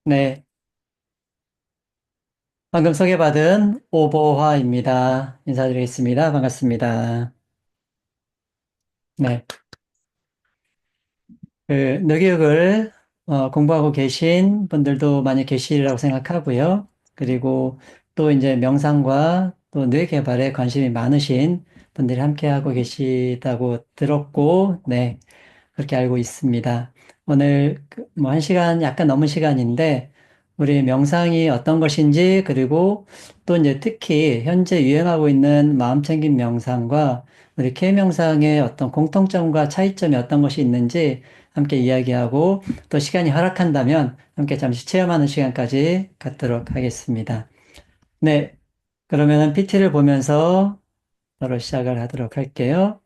네, 방금 소개받은 오보화입니다. 인사드리겠습니다. 반갑습니다. 네, 뇌교육을 공부하고 계신 분들도 많이 계시리라고 생각하고요. 그리고 또 이제 명상과 또 뇌 개발에 관심이 많으신 분들이 함께하고 계시다고 들었고, 네, 그렇게 알고 있습니다. 오늘 뭐 한 시간 약간 넘은 시간인데 우리 명상이 어떤 것인지 그리고 또 이제 특히 현재 유행하고 있는 마음챙김 명상과 우리 K 명상의 어떤 공통점과 차이점이 어떤 것이 있는지 함께 이야기하고 또 시간이 허락한다면 함께 잠시 체험하는 시간까지 갖도록 하겠습니다. 네, 그러면은 PT를 보면서 바로 시작을 하도록 할게요.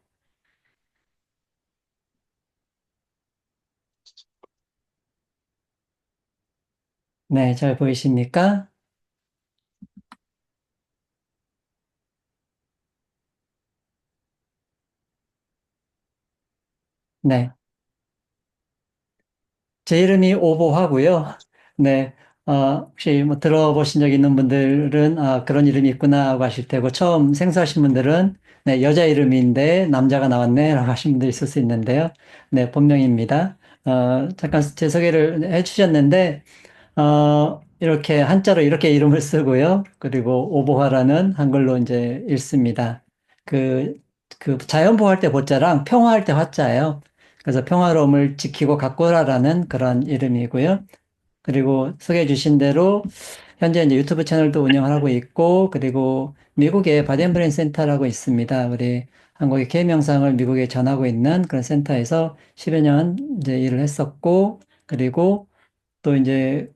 네, 잘 보이십니까? 네. 제 이름이 오보하고요. 네, 혹시 뭐 들어보신 적 있는 분들은 그런 이름이 있구나 하고 하실 테고 처음 생소하신 분들은 네, 여자 이름인데 남자가 나왔네 라고 하신 분도 있을 수 있는데요. 네, 본명입니다. 잠깐 제 소개를 해주셨는데 이렇게 한자로 이렇게 이름을 쓰고요. 그리고 오보화라는 한글로 이제 읽습니다. 그, 그 자연보호할 때 보자랑 평화할 때 화자예요. 그래서 평화로움을 지키고 가꾸라라는 그런 이름이고요. 그리고 소개해 주신 대로 현재 이제 유튜브 채널도 운영하고 있고, 그리고 미국에 바덴브레인 센터라고 있습니다. 우리 한국의 K 명상을 미국에 전하고 있는 그런 센터에서 10여 년 이제 일을 했었고, 그리고 또 이제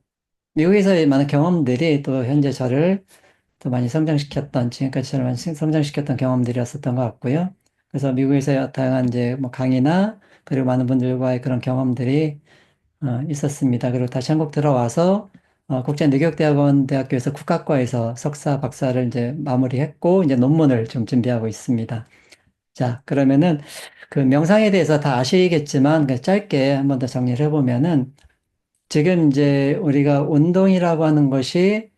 미국에서의 많은 경험들이 또 현재 저를 또 많이 성장시켰던, 지금까지 저를 많이 성장시켰던 경험들이었었던 것 같고요. 그래서 미국에서의 다양한 이제 뭐 강의나 그리고 많은 분들과의 그런 경험들이 있었습니다. 그리고 다시 한국 들어와서 국제내교대학원 대학교에서 국학과에서 석사, 박사를 이제 마무리했고 이제 논문을 좀 준비하고 있습니다. 자, 그러면은 그 명상에 대해서 다 아시겠지만 그 짧게 한번 더 정리를 해보면은 지금 이제 우리가 운동이라고 하는 것이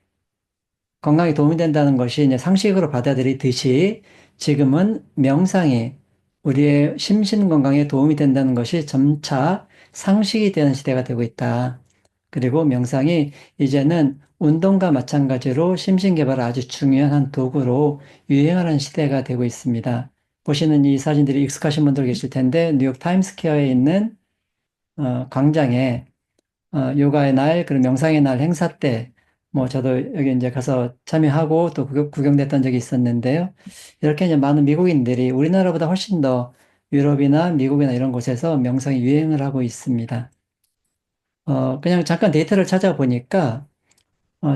건강에 도움이 된다는 것이 이제 상식으로 받아들이듯이 지금은 명상이 우리의 심신 건강에 도움이 된다는 것이 점차 상식이 되는 시대가 되고 있다. 그리고 명상이 이제는 운동과 마찬가지로 심신 개발에 아주 중요한 한 도구로 유행하는 시대가 되고 있습니다. 보시는 이 사진들이 익숙하신 분들 계실 텐데 뉴욕 타임스퀘어에 있는 광장에 요가의 날, 그리고 명상의 날 행사 때, 뭐, 저도 여기 이제 가서 참여하고 또 구경됐던 적이 있었는데요. 이렇게 이제 많은 미국인들이 우리나라보다 훨씬 더 유럽이나 미국이나 이런 곳에서 명상이 유행을 하고 있습니다. 그냥 잠깐 데이터를 찾아보니까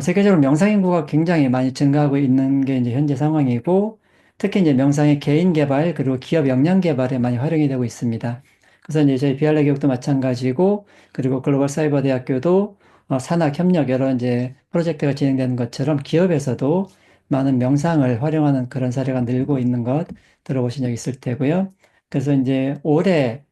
세계적으로 명상 인구가 굉장히 많이 증가하고 있는 게 이제 현재 상황이고, 특히 이제 명상의 개인 개발, 그리고 기업 역량 개발에 많이 활용이 되고 있습니다. 그래서 이제 저희 비알레 교육도 마찬가지고, 그리고 글로벌 사이버 대학교도 산학 협력 여러 이제 프로젝트가 진행되는 것처럼 기업에서도 많은 명상을 활용하는 그런 사례가 늘고 있는 것 들어보신 적 있을 테고요. 그래서 이제 올해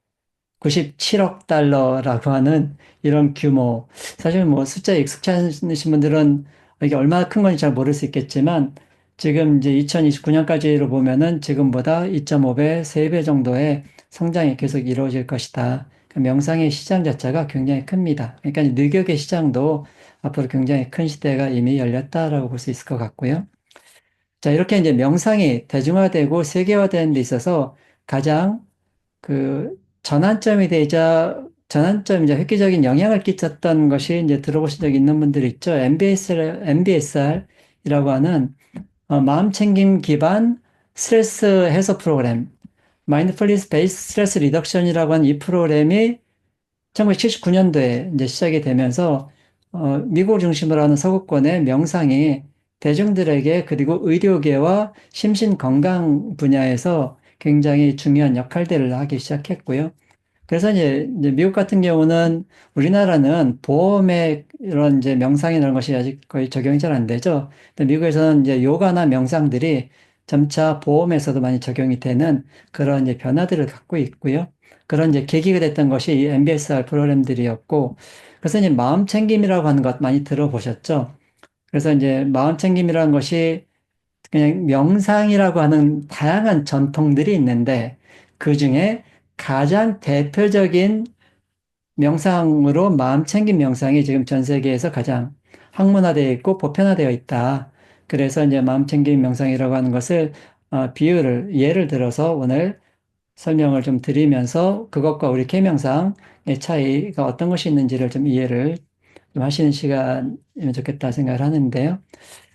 97억 달러라고 하는 이런 규모. 사실 뭐 숫자에 익숙치 않으신 분들은 이게 얼마나 큰 건지 잘 모를 수 있겠지만 지금 이제 2029년까지로 보면은 지금보다 2.5배, 3배 정도의 성장이 계속 이루어질 것이다. 그 명상의 시장 자체가 굉장히 큽니다. 그러니까 뇌교육의 시장도 앞으로 굉장히 큰 시대가 이미 열렸다라고 볼 수 있을 것 같고요. 자, 이렇게 이제 명상이 대중화되고 세계화되는 데 있어서 가장 그 전환점이자 획기적인 영향을 끼쳤던 것이 이제 들어보신 적 있는 분들 있죠. MBSR이라고 하는 마음 챙김 기반 스트레스 해소 프로그램, 마인드풀니스 베이스 스트레스 리덕션이라고 하는 이 프로그램이 1979년도에 이제 시작이 되면서 미국을 중심으로 하는 서구권의 명상이 대중들에게 그리고 의료계와 심신 건강 분야에서 굉장히 중요한 역할들을 하기 시작했고요. 그래서 이제 미국 같은 경우는 우리나라는 보험에 이런 이제 명상이라는 것이 아직 거의 적용이 잘 안 되죠. 근데 미국에서는 이제 요가나 명상들이 점차 보험에서도 많이 적용이 되는 그런 이제 변화들을 갖고 있고요. 그런 이제 계기가 됐던 것이 이 MBSR 프로그램들이었고, 그래서 이제 마음 챙김이라고 하는 것 많이 들어보셨죠? 그래서 이제 마음 챙김이라는 것이 그냥 명상이라고 하는 다양한 전통들이 있는데, 그 중에 가장 대표적인 명상으로 마음 챙김 명상이 지금 전 세계에서 가장 학문화되어 있고 보편화되어 있다. 그래서 이제 마음 챙김 명상이라고 하는 것을 예를 들어서 오늘 설명을 좀 드리면서 그것과 우리 계명상의 차이가 어떤 것이 있는지를 좀 이해를 좀 하시는 시간이면 좋겠다 생각을 하는데요.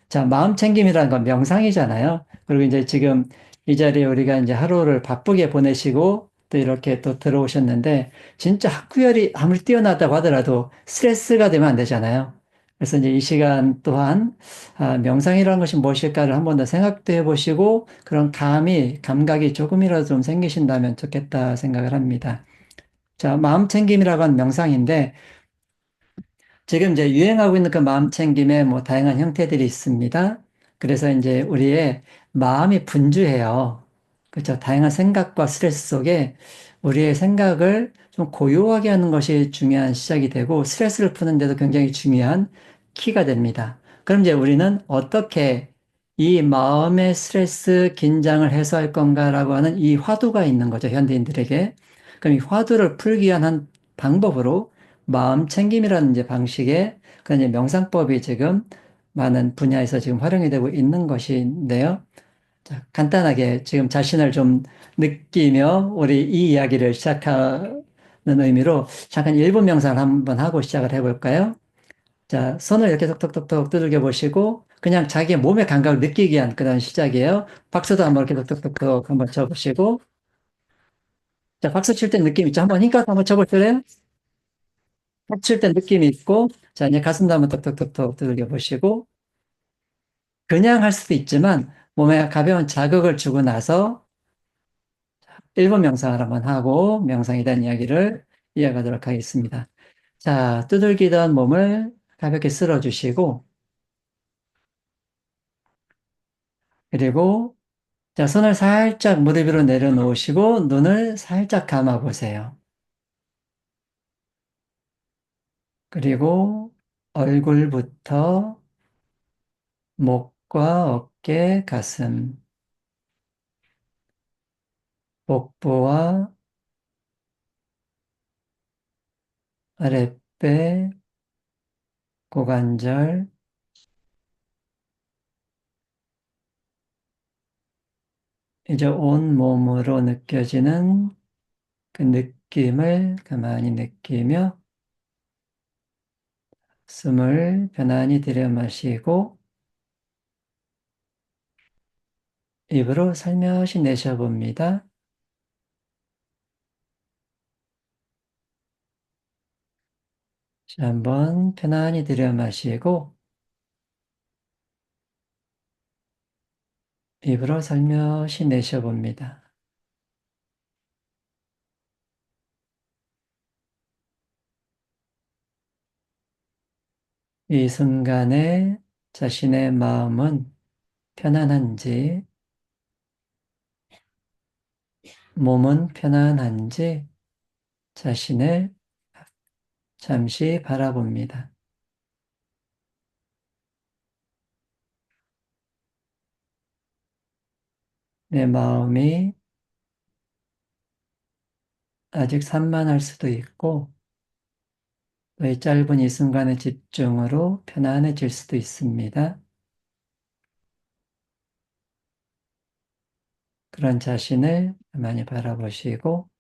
자, 마음 챙김이라는 건 명상이잖아요. 그리고 이제 지금 이 자리에 우리가 이제 하루를 바쁘게 보내시고 또 이렇게 또 들어오셨는데 진짜 학구열이 아무리 뛰어나다고 하더라도 스트레스가 되면 안 되잖아요. 그래서 이제 이 시간 또한 명상이라는 것이 무엇일까를 한 번 더 생각도 해보시고 그런 감각이 조금이라도 좀 생기신다면 좋겠다 생각을 합니다. 자, 마음 챙김이라고 하는 명상인데 지금 이제 유행하고 있는 그 마음 챙김에 뭐 다양한 형태들이 있습니다. 그래서 이제 우리의 마음이 분주해요. 그렇죠. 다양한 생각과 스트레스 속에 우리의 생각을 좀 고요하게 하는 것이 중요한 시작이 되고 스트레스를 푸는데도 굉장히 중요한 키가 됩니다. 그럼 이제 우리는 어떻게 이 마음의 스트레스, 긴장을 해소할 건가라고 하는 이 화두가 있는 거죠. 현대인들에게. 그럼 이 화두를 풀기 위한 한 방법으로 마음 챙김이라는 이제 방식의 그런 이제 명상법이 지금 많은 분야에서 지금 활용이 되고 있는 것인데요. 자, 간단하게 지금 자신을 좀 느끼며 우리 이 이야기를 시작하는 의미로 잠깐 1분 명상을 한번 하고 시작을 해볼까요? 자, 손을 이렇게 톡톡톡톡 두들겨 보시고 그냥 자기의 몸의 감각을 느끼기 위한 그런 시작이에요. 박수도 한번 이렇게 톡톡톡톡 한번 쳐보시고 자, 박수 칠 때 느낌 있죠? 한번 힘껏 한번 쳐볼래요? 칠 때 느낌이 있고, 자, 이제 가슴도 한번 톡톡톡톡 두들겨 보시고, 그냥 할 수도 있지만, 몸에 가벼운 자극을 주고 나서 1분 명상을 한번 하고, 명상에 대한 이야기를 이어가도록 하겠습니다. 자, 두들기던 몸을 가볍게 쓸어주시고, 그리고, 자, 손을 살짝 무릎 위로 내려놓으시고, 눈을 살짝 감아 보세요. 그리고 얼굴부터 목과 어깨, 가슴, 복부와 아랫배, 고관절, 이제 온 몸으로 느껴지는 그 느낌을 가만히 느끼며 숨을 편안히 들여 마시고 입으로 살며시 내쉬어봅니다. 자, 한번 편안히 들여 마시고 입으로 살며시 내쉬어봅니다. 이 순간에 자신의 마음은 편안한지, 몸은 편안한지 자신을 잠시 바라봅니다. 내 마음이 아직 산만할 수도 있고, 또 이 짧은 이 순간의 집중으로 편안해질 수도 있습니다. 그런 자신을 많이 바라보시고,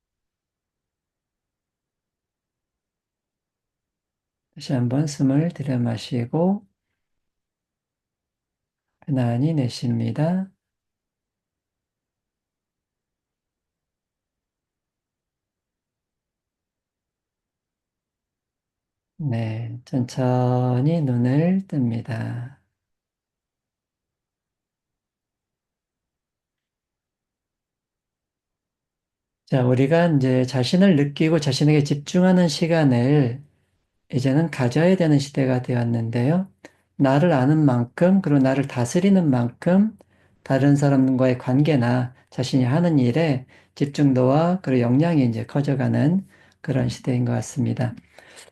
다시 한번 숨을 들여 마시고, 편안히 내쉽니다. 네, 천천히 눈을 뜹니다. 자, 우리가 이제 자신을 느끼고 자신에게 집중하는 시간을 이제는 가져야 되는 시대가 되었는데요. 나를 아는 만큼, 그리고 나를 다스리는 만큼 다른 사람과의 관계나 자신이 하는 일에 집중도와 그리고 역량이 이제 커져가는 그런 시대인 것 같습니다.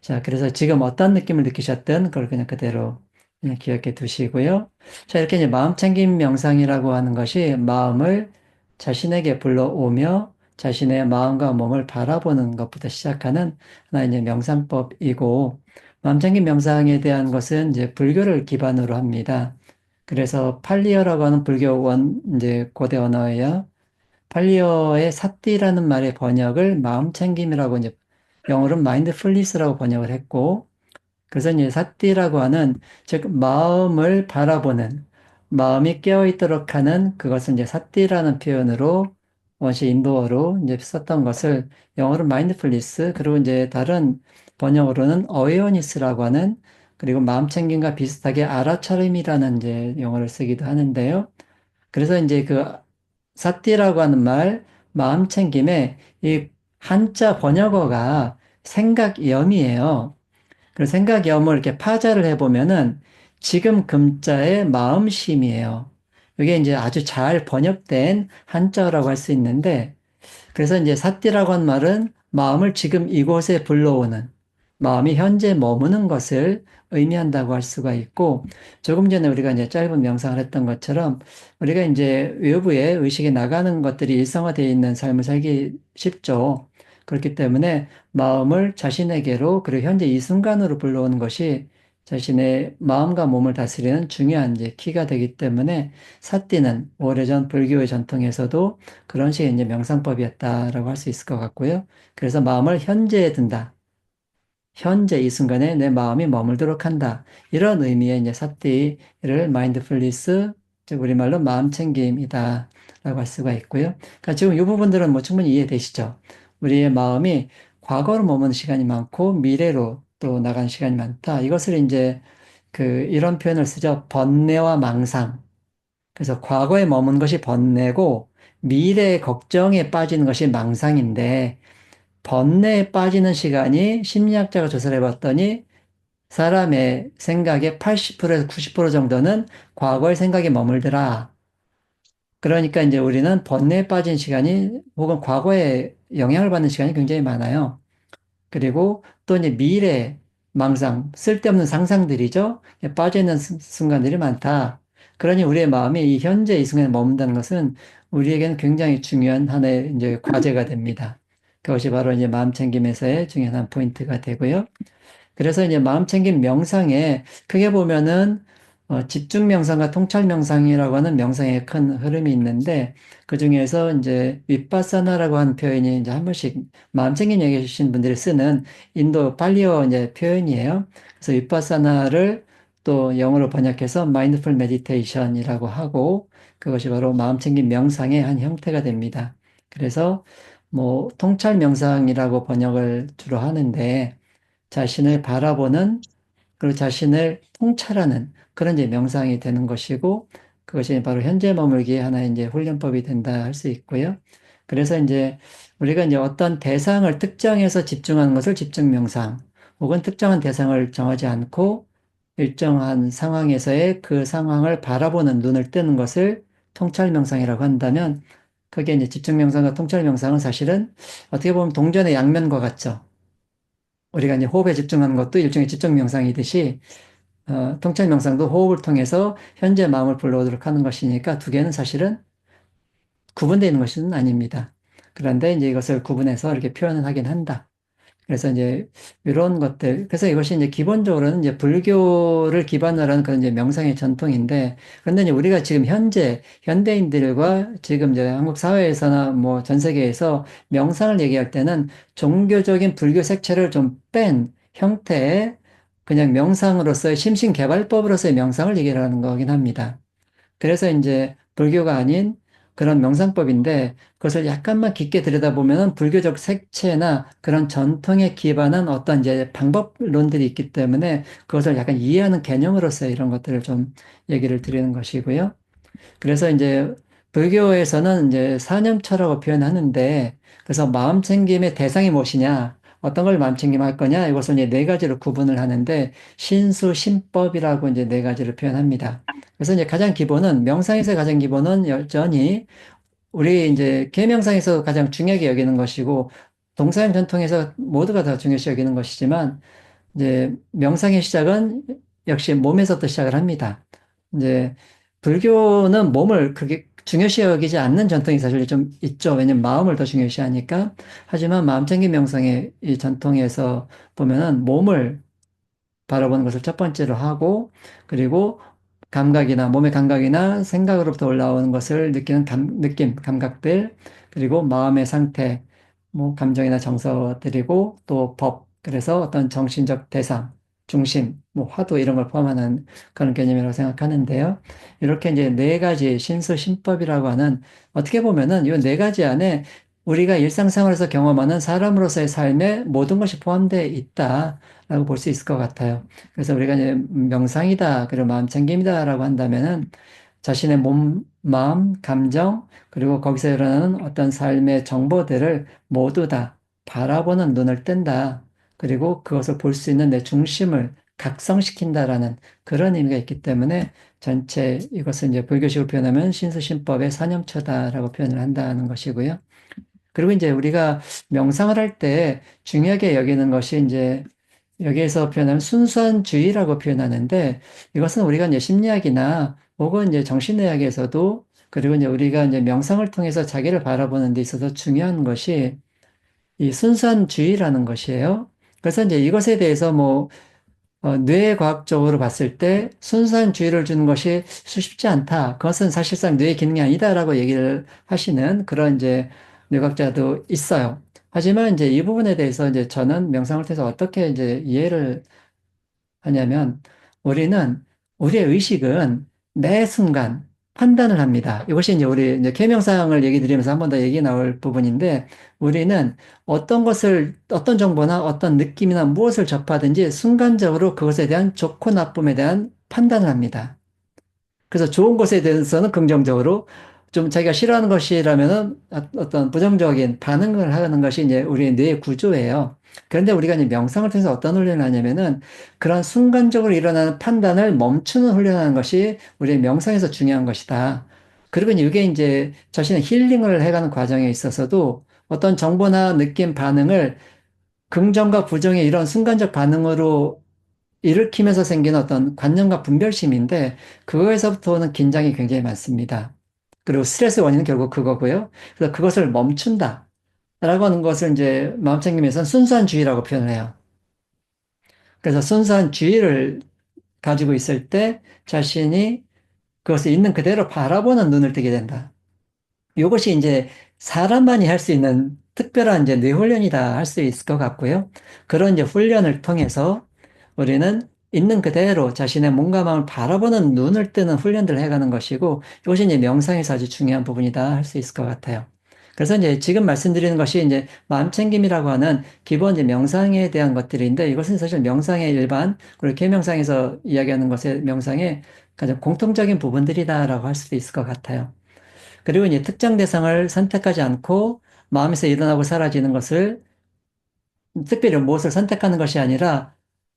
자, 그래서 지금 어떤 느낌을 느끼셨든 그걸 그냥 그대로 그냥 기억해 두시고요. 자, 이렇게 이제 마음챙김 명상이라고 하는 것이 마음을 자신에게 불러오며 자신의 마음과 몸을 바라보는 것부터 시작하는 하나의 이제 명상법이고, 마음챙김 명상에 대한 것은 이제 불교를 기반으로 합니다. 그래서 팔리어라고 하는 불교 이제 고대 언어예요. 팔리어의 사띠라는 말의 번역을 마음챙김이라고 이제 영어로는 마인드풀니스라고 번역을 했고, 그래서 이제 사띠라고 하는, 즉, 마음을 바라보는, 마음이 깨어있도록 하는 그것은 이제 사띠라는 표현으로 원시 인도어로 이제 썼던 것을 영어로 마인드풀니스, 그리고 이제 다른 번역으로는 어웨어니스라고 하는, 그리고 마음챙김과 비슷하게 알아차림이라는 이제 용어를 쓰기도 하는데요. 그래서 이제 그 사띠라고 하는 말, 마음챙김에 이 한자 번역어가 생각염이에요. 그 생각염을 이렇게 파자를 해보면은 지금 금자의 마음심이에요. 이게 이제 아주 잘 번역된 한자어라고 할 수 있는데, 그래서 이제 사띠라고 한 말은 마음을 지금 이곳에 불러오는, 마음이 현재 머무는 것을 의미한다고 할 수가 있고, 조금 전에 우리가 이제 짧은 명상을 했던 것처럼 우리가 이제 외부에 의식이 나가는 것들이 일상화되어 있는 삶을 살기 쉽죠. 그렇기 때문에 마음을 자신에게로, 그리고 현재 이 순간으로 불러오는 것이 자신의 마음과 몸을 다스리는 중요한 이제 키가 되기 때문에, 사띠는 오래전 불교의 전통에서도 그런 식의 이제 명상법이었다라고 할 수 있을 것 같고요. 그래서 마음을 현재에 든다. 현재 이 순간에 내 마음이 머물도록 한다. 이런 의미의 이제 사띠를 마인드풀리스, 즉 우리말로 마음챙김이다. 라고 할 수가 있고요. 그러니까 지금 이 부분들은 뭐 충분히 이해되시죠? 우리의 마음이 과거로 머무는 시간이 많고 미래로 또 나간 시간이 많다. 이것을 이제 이런 표현을 쓰죠. 번뇌와 망상. 그래서 과거에 머문 것이 번뇌고 미래의 걱정에 빠지는 것이 망상인데, 번뇌에 빠지는 시간이 심리학자가 조사를 해봤더니 사람의 생각의 80%에서 90% 정도는 과거의 생각에 머물더라. 그러니까 이제 우리는 번뇌에 빠진 시간이 혹은 과거에 영향을 받는 시간이 굉장히 많아요. 그리고 또 이제 미래 망상, 쓸데없는 상상들이죠. 빠져있는 순간들이 많다. 그러니 우리의 마음이 이 현재 이 순간에 머문다는 것은 우리에게는 굉장히 중요한 하나의 이제 과제가 됩니다. 그것이 바로 이제 마음 챙김에서의 중요한 한 포인트가 되고요. 그래서 이제 마음챙김 명상에 크게 보면은 집중 명상과 통찰 명상이라고 하는 명상의 큰 흐름이 있는데, 그 중에서 이제 윗바사나라고 하는 표현이 이제 한 번씩 마음챙김 얘기해 주신 분들이 쓰는 인도 팔리어 이제 표현이에요. 그래서 윗바사나를 또 영어로 번역해서 마인드풀 메디테이션이라고 하고, 그것이 바로 마음챙김 명상의 한 형태가 됩니다. 그래서 뭐 통찰 명상이라고 번역을 주로 하는데, 자신을 바라보는, 그리고 자신을 통찰하는 그런 이제 명상이 되는 것이고, 그것이 바로 현재 머물기에 하나의 이제 훈련법이 된다 할 수 있고요. 그래서 이제 우리가 이제 어떤 대상을 특정해서 집중하는 것을 집중 명상, 혹은 특정한 대상을 정하지 않고 일정한 상황에서의 그 상황을 바라보는 눈을 뜨는 것을 통찰 명상이라고 한다면, 그게 이제 집중 명상과 통찰 명상은 사실은 어떻게 보면 동전의 양면과 같죠. 우리가 이제 호흡에 집중하는 것도 일종의 집중 명상이듯이, 통찰 명상도 호흡을 통해서 현재 마음을 불러오도록 하는 것이니까 두 개는 사실은 구분되어 있는 것은 아닙니다. 그런데 이제 이것을 구분해서 이렇게 표현을 하긴 한다. 그래서 이제 이런 것들, 그래서 이것이 이제 기본적으로는 이제 불교를 기반으로 하는 그런 이제 명상의 전통인데, 그런데 이제 우리가 지금 현재 현대인들과 지금 이제 한국 사회에서나 뭐 전 세계에서 명상을 얘기할 때는 종교적인 불교 색채를 좀 뺀 형태의 그냥 명상으로서의 심신개발법으로서의 명상을 얘기를 하는 거긴 합니다. 그래서 이제 불교가 아닌 그런 명상법인데, 그것을 약간만 깊게 들여다보면 불교적 색채나 그런 전통에 기반한 어떤 이제 방법론들이 있기 때문에 그것을 약간 이해하는 개념으로서 이런 것들을 좀 얘기를 드리는 것이고요. 그래서 이제 불교에서는 이제 사념처라고 표현하는데, 그래서 마음챙김의 대상이 무엇이냐, 어떤 걸 마음챙김 할 거냐, 이것을 이제 네 가지로 구분을 하는데, 신수, 신법이라고 이제 네 가지를 표현합니다. 그래서 이제 가장 기본은, 명상에서 가장 기본은 여전히 우리 이제 계명상에서 가장 중요하게 여기는 것이고, 동서양 전통에서 모두가 다 중요시 여기는 것이지만, 이제 명상의 시작은 역시 몸에서부터 시작을 합니다. 이제 불교는 몸을 그렇게 중요시 여기지 않는 전통이 사실 좀 있죠. 왜냐면 마음을 더 중요시 하니까. 하지만 마음챙김 명상의 이 전통에서 보면은 몸을 바라보는 것을 첫 번째로 하고, 그리고 감각이나 몸의 감각이나 생각으로부터 올라오는 것을 느끼는 느낌, 감각들, 그리고 마음의 상태, 뭐 감정이나 정서들이고 또 법, 그래서 어떤 정신적 대상, 중심, 뭐 화두 이런 걸 포함하는 그런 개념이라고 생각하는데요. 이렇게 이제 네 가지 신수신법이라고 하는, 어떻게 보면은 이 네 가지 안에 우리가 일상생활에서 경험하는 사람으로서의 삶의 모든 것이 포함되어 있다라고 볼 수 있을 것 같아요. 그래서 우리가 이제 명상이다, 그리고 마음 챙김이다라고 한다면은 자신의 몸, 마음, 감정, 그리고 거기서 일어나는 어떤 삶의 정보들을 모두 다 바라보는 눈을 뜬다. 그리고 그것을 볼 수 있는 내 중심을 각성시킨다라는 그런 의미가 있기 때문에 전체 이것을 이제 불교식으로 표현하면 신수신법의 사념처다라고 표현을 한다는 것이고요. 그리고 이제 우리가 명상을 할 때 중요하게 여기는 것이 이제 여기에서 표현하는 순수한주의라고 표현하는데, 이것은 우리가 이제 심리학이나 혹은 이제 정신의학에서도, 그리고 이제 우리가 이제 명상을 통해서 자기를 바라보는 데 있어서 중요한 것이 이 순수한주의라는 것이에요. 그래서 이제 이것에 대해서 뭐 뇌과학적으로 봤을 때 순수한주의를 주는 것이 쉽지 않다. 그것은 사실상 뇌의 기능이 아니다라고 얘기를 하시는 그런 이제 뇌과학자도 있어요. 하지만 이제 이 부분에 대해서 이제 저는 명상을 통해서 어떻게 이제 이해를 하냐면, 우리는, 우리의 의식은 매 순간 판단을 합니다. 이것이 이제 우리 이제 계명상을 얘기 드리면서 한 번 더 얘기 나올 부분인데, 우리는 어떤 것을, 어떤 정보나 어떤 느낌이나 무엇을 접하든지 순간적으로 그것에 대한 좋고 나쁨에 대한 판단을 합니다. 그래서 좋은 것에 대해서는 긍정적으로, 좀 자기가 싫어하는 것이라면은 어떤 부정적인 반응을 하는 것이 이제 우리의 뇌의 구조예요. 그런데 우리가 이제 명상을 통해서 어떤 훈련을 하냐면은 그런 순간적으로 일어나는 판단을 멈추는 훈련하는 것이 우리의 명상에서 중요한 것이다. 그리고 이게 이제 자신의 힐링을 해가는 과정에 있어서도 어떤 정보나 느낌, 반응을 긍정과 부정의 이런 순간적 반응으로 일으키면서 생기는 어떤 관념과 분별심인데, 그거에서부터 오는 긴장이 굉장히 많습니다. 그리고 스트레스 원인은 결국 그거고요. 그래서 그것을 멈춘다. 라고 하는 것을 이제 마음챙김에서는 순수한 주의라고 표현을 해요. 그래서 순수한 주의를 가지고 있을 때 자신이 그것을 있는 그대로 바라보는 눈을 뜨게 된다. 이것이 이제 사람만이 할 수 있는 특별한 이제 뇌훈련이다 할 수 있을 것 같고요. 그런 이제 훈련을 통해서 우리는 있는 그대로 자신의 몸과 마음을 바라보는 눈을 뜨는 훈련들을 해가는 것이고, 이것이 이제 명상에서 아주 중요한 부분이다 할 수 있을 것 같아요. 그래서 이제 지금 말씀드리는 것이 이제 마음챙김이라고 하는 기본 이제 명상에 대한 것들인데, 이것은 사실 명상의 일반, 그리고 계명상에서 이야기하는 것의 명상의 가장 공통적인 부분들이다라고 할 수도 있을 것 같아요. 그리고 이제 특정 대상을 선택하지 않고 마음에서 일어나고 사라지는 것을, 특별히 무엇을 선택하는 것이 아니라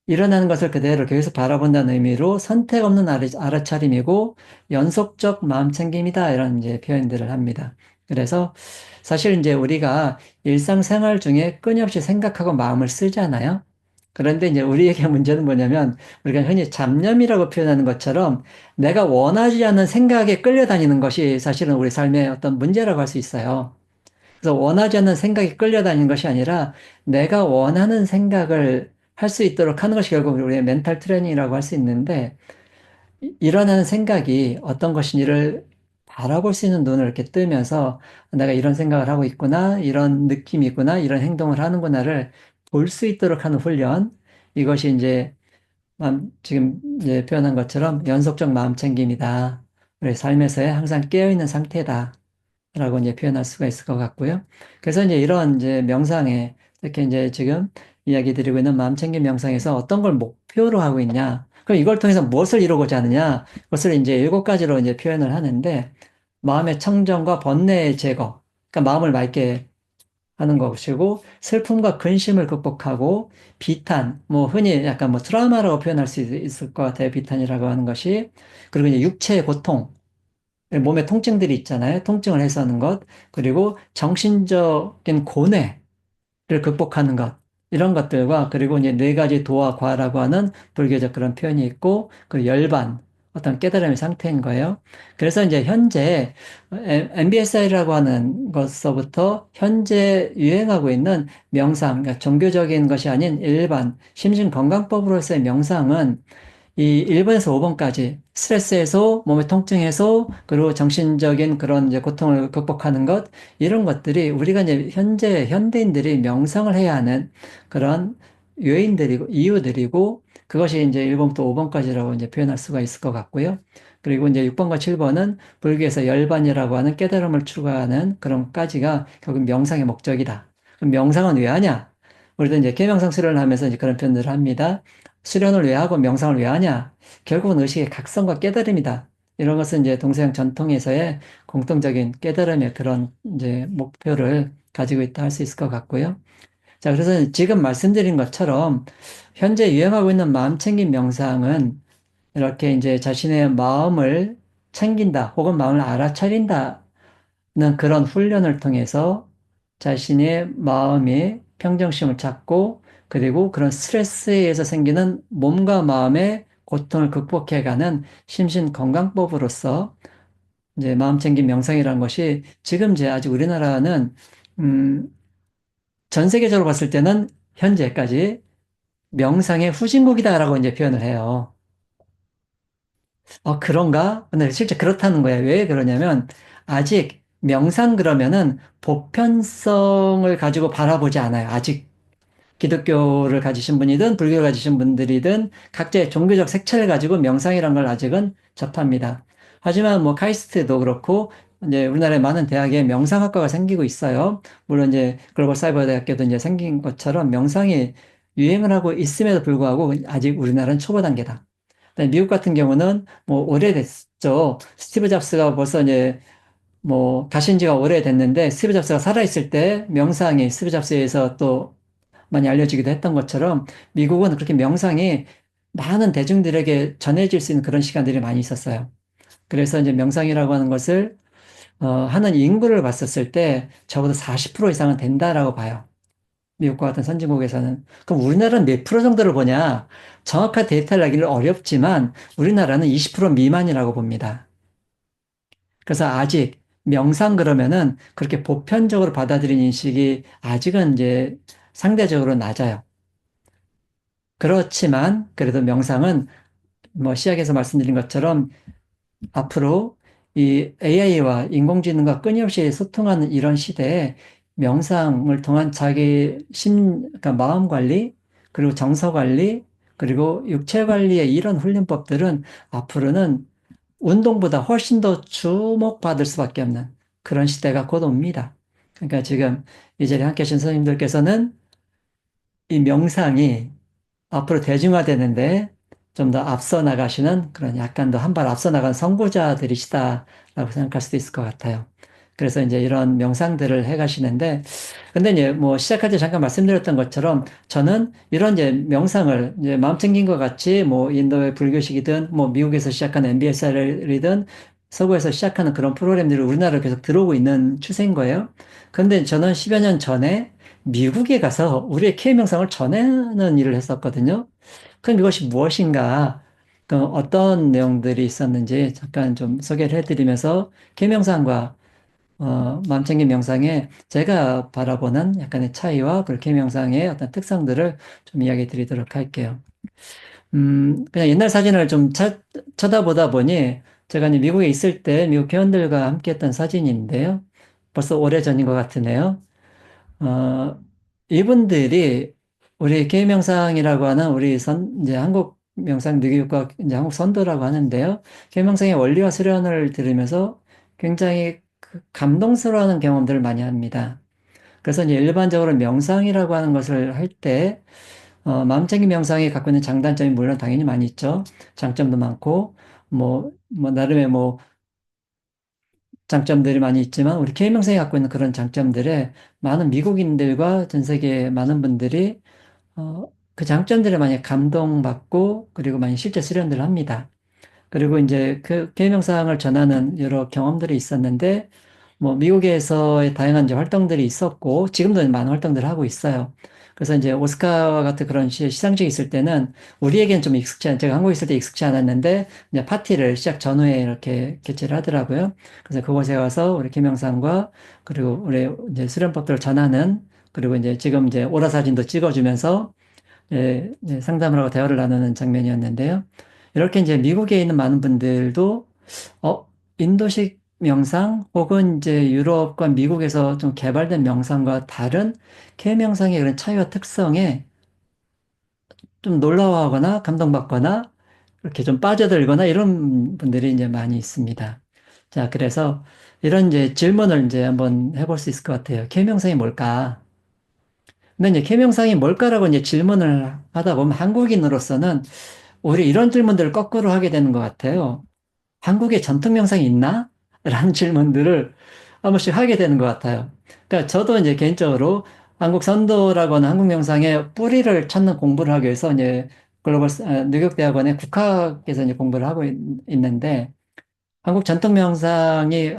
일어나는 것을 그대로 계속 바라본다는 의미로 선택 없는 알아차림이고 연속적 마음 챙김이다, 이런 이제 표현들을 합니다. 그래서 사실 이제 우리가 일상생활 중에 끊임없이 생각하고 마음을 쓰잖아요. 그런데 이제 우리에게 문제는 뭐냐면, 우리가 흔히 잡념이라고 표현하는 것처럼 내가 원하지 않는 생각에 끌려다니는 것이 사실은 우리 삶의 어떤 문제라고 할 수 있어요. 그래서 원하지 않는 생각에 끌려다니는 것이 아니라 내가 원하는 생각을 할 수 있도록 하는 것이 결국 우리의 멘탈 트레이닝이라고 할 수 있는데, 일어나는 생각이 어떤 것인지를 바라볼 수 있는 눈을 이렇게 뜨면서 내가 이런 생각을 하고 있구나, 이런 느낌이 있구나, 이런 행동을 하는구나를 볼 수 있도록 하는 훈련. 이것이 이제 지금 이제 표현한 것처럼 연속적 마음 챙김이다. 우리 삶에서의 항상 깨어있는 상태다. 라고 이제 표현할 수가 있을 것 같고요. 그래서 이제 이런 이제 명상에, 특히 이제 지금 이야기 드리고 있는 마음챙김 명상에서 어떤 걸 목표로 하고 있냐. 그럼 이걸 통해서 무엇을 이루고자 하느냐. 그것을 이제 7가지로 이제 표현을 하는데, 마음의 청정과 번뇌의 제거. 그러니까 마음을 맑게 하는 것이고, 슬픔과 근심을 극복하고, 비탄, 뭐, 흔히 약간 뭐, 트라우마라고 표현할 수 있을 것 같아요. 비탄이라고 하는 것이. 그리고 이제 육체의 고통, 몸에 통증들이 있잖아요. 통증을 해소하는 것. 그리고 정신적인 고뇌, 를 극복하는 것. 이런 것들과 그리고 이제 네 가지 도와 과라고 하는 불교적 그런 표현이 있고 그리고 열반 어떤 깨달음의 상태인 거예요. 그래서 이제 현재 MBSI라고 하는 것서부터 현재 유행하고 있는 명상, 그러니까 종교적인 것이 아닌 일반 심신건강법으로서의 명상은 이 1번에서 5번까지 스트레스 해소, 몸의 통증 해소, 그리고 정신적인 그런 이제 고통을 극복하는 것, 이런 것들이 우리가 이제 현재 현대인들이 명상을 해야 하는 그런 요인들이고, 이유들이고, 그것이 이제 1번부터 5번까지라고 이제 표현할 수가 있을 것 같고요. 그리고 이제 6번과 7번은 불교에서 열반이라고 하는 깨달음을 추구하는 그런 까지가 결국 명상의 목적이다. 그럼 명상은 왜 하냐? 우리도 이제 계명상 수련을 하면서 이제 그런 표현들을 합니다. 수련을 왜 하고 명상을 왜 하냐? 결국은 의식의 각성과 깨달음이다. 이런 것은 이제 동서양 전통에서의 공통적인 깨달음의 그런 이제 목표를 가지고 있다 할 수 있을 것 같고요. 자, 그래서 지금 말씀드린 것처럼 현재 유행하고 있는 마음 챙김 명상은 이렇게 이제 자신의 마음을 챙긴다 혹은 마음을 알아차린다 는 그런 훈련을 통해서 자신의 마음의 평정심을 찾고 그리고 그런 스트레스에 의해서 생기는 몸과 마음의 고통을 극복해가는 심신건강법으로서 이제 마음챙김 명상이라는 것이 지금 이제 아직 우리나라는 음, 전 세계적으로 봤을 때는 현재까지 명상의 후진국이다라고 이제 표현을 해요. 그런가? 근데 실제 그렇다는 거예요. 왜 그러냐면, 아직 명상 그러면은 보편성을 가지고 바라보지 않아요. 아직 기독교를 가지신 분이든 불교를 가지신 분들이든 각자의 종교적 색채를 가지고 명상이란 걸 아직은 접합니다. 하지만 뭐 카이스트도 그렇고, 이제 우리나라의 많은 대학에 명상학과가 생기고 있어요. 물론 이제 글로벌 사이버 대학교도 이제 생긴 것처럼 명상이 유행을 하고 있음에도 불구하고 아직 우리나라는 초보 단계다. 미국 같은 경우는 뭐 오래됐죠. 스티브 잡스가 벌써 이제 뭐 가신 지가 오래됐는데 스티브 잡스가 살아있을 때 명상이 스티브 잡스에 의해서 또 많이 알려지기도 했던 것처럼 미국은 그렇게 명상이 많은 대중들에게 전해질 수 있는 그런 시간들이 많이 있었어요. 그래서 이제 명상이라고 하는 것을 하는 인구를 봤었을 때 적어도 40% 이상은 된다라고 봐요. 미국과 같은 선진국에서는. 그럼 우리나라는 몇 프로 정도를 보냐? 정확한 데이터를 내기는 어렵지만 우리나라는 20% 미만이라고 봅니다. 그래서 아직 명상 그러면은 그렇게 보편적으로 받아들인 인식이 아직은 이제 상대적으로 낮아요. 그렇지만 그래도 명상은 뭐 시작에서 말씀드린 것처럼 앞으로 이 AI와 인공지능과 끊임없이 소통하는 이런 시대에 명상을 통한 자기 그러니까 마음 관리, 그리고 정서 관리, 그리고 육체 관리의 이런 훈련법들은 앞으로는 운동보다 훨씬 더 주목받을 수밖에 없는 그런 시대가 곧 옵니다. 그러니까 지금 이 자리에 함께 하신 선생님들께서는 이 명상이 앞으로 대중화되는데 좀 더 앞서 나가시는 그런 약간 더 한 발 앞서 나간 선구자들이시다라고 생각할 수도 있을 것 같아요. 그래서 이제 이런 명상들을 해 가시는데, 근데 이제 뭐 시작할 때 잠깐 말씀드렸던 것처럼 저는 이런 이제 명상을 이제 마음 챙긴 것 같이 뭐 인도의 불교식이든 뭐 미국에서 시작한 MBSR이든 서구에서 시작하는 그런 프로그램들이 우리나라로 계속 들어오고 있는 추세인 거예요. 그런데 저는 10여 년 전에 미국에 가서 우리의 K 명상을 전하는 일을 했었거든요. 그럼 이것이 무엇인가? 그 어떤 내용들이 있었는지 잠깐 좀 소개를 해드리면서 K 명상과 마음챙김 명상에 제가 바라보는 약간의 차이와 그리고 K 명상의 어떤 특성들을 좀 이야기 드리도록 할게요. 그냥 옛날 사진을 좀 쳐다보다 보니 제가 이제 미국에 있을 때 미국 회원들과 함께 했던 사진인데요. 벌써 오래전인 것 같으네요. 어, 이분들이 우리 계명상이라고 하는 우리 이제 한국 명상 뇌교육과 이제 한국 선도라고 하는데요. 계명상의 원리와 수련을 들으면서 굉장히 감동스러워하는 경험들을 많이 합니다. 그래서 이제 일반적으로 명상이라고 하는 것을 할 때, 마음챙김 명상이 갖고 있는 장단점이 물론 당연히 많이 있죠. 장점도 많고, 나름의 뭐, 장점들이 많이 있지만 우리 K명상이 갖고 있는 그런 장점들에 많은 미국인들과 전 세계 많은 분들이 그 장점들에 많이 감동받고 그리고 많이 실제 수련들을 합니다. 그리고 이제 그 K명상을 전하는 여러 경험들이 있었는데 뭐 미국에서의 다양한 이제 활동들이 있었고 지금도 많은 활동들을 하고 있어요. 그래서 이제 오스카와 같은 그런 시상식이 있을 때는 우리에겐 좀 제가 한국에 있을 때 익숙치 않았는데 이제 파티를 시작 전후에 이렇게 개최를 하더라고요. 그래서 그곳에 가서 우리 김영삼과 그리고 우리 이제 수련법들을 전하는 그리고 이제 지금 이제 오라사진도 찍어주면서 상담을 하고 대화를 나누는 장면이었는데요. 이렇게 이제 미국에 있는 많은 분들도 인도식 명상 혹은 이제 유럽과 미국에서 좀 개발된 명상과 다른 K 명상의 그런 차이와 특성에 좀 놀라워하거나 감동받거나 이렇게 좀 빠져들거나 이런 분들이 이제 많이 있습니다. 자, 그래서 이런 이제 질문을 이제 한번 해볼 수 있을 것 같아요. K 명상이 뭘까? 근데 이제 K 명상이 뭘까라고 이제 질문을 하다 보면 한국인으로서는 오히려 이런 질문들을 거꾸로 하게 되는 것 같아요. 한국에 전통 명상이 있나? 라는 질문들을 한 번씩 하게 되는 것 같아요. 그러니까 저도 이제 개인적으로 한국 선도라거나 한국 명상의 뿌리를 찾는 공부를 하기 위해서 이제 뉴욕대학원의 국학에서 이제 공부를 하고 있는데 한국에 전통 명상이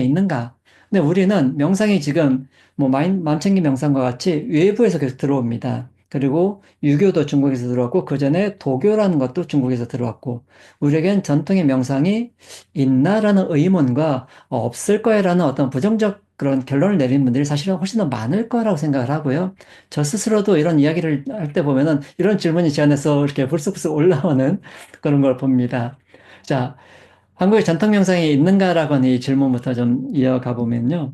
있는가? 근데 우리는 명상이 지금 뭐 마음챙기 명상과 같이 외부에서 계속 들어옵니다. 그리고 유교도 중국에서 들어왔고, 그 전에 도교라는 것도 중국에서 들어왔고, 우리에겐 전통의 명상이 있나라는 의문과 없을 거야라는 어떤 부정적 그런 결론을 내리는 분들이 사실은 훨씬 더 많을 거라고 생각을 하고요. 저 스스로도 이런 이야기를 할 때 보면은 이런 질문이 제 안에서 이렇게 불쑥불쑥 올라오는 그런 걸 봅니다. 자, 한국의 전통 명상이 있는가라고 이 질문부터 좀 이어가 보면요.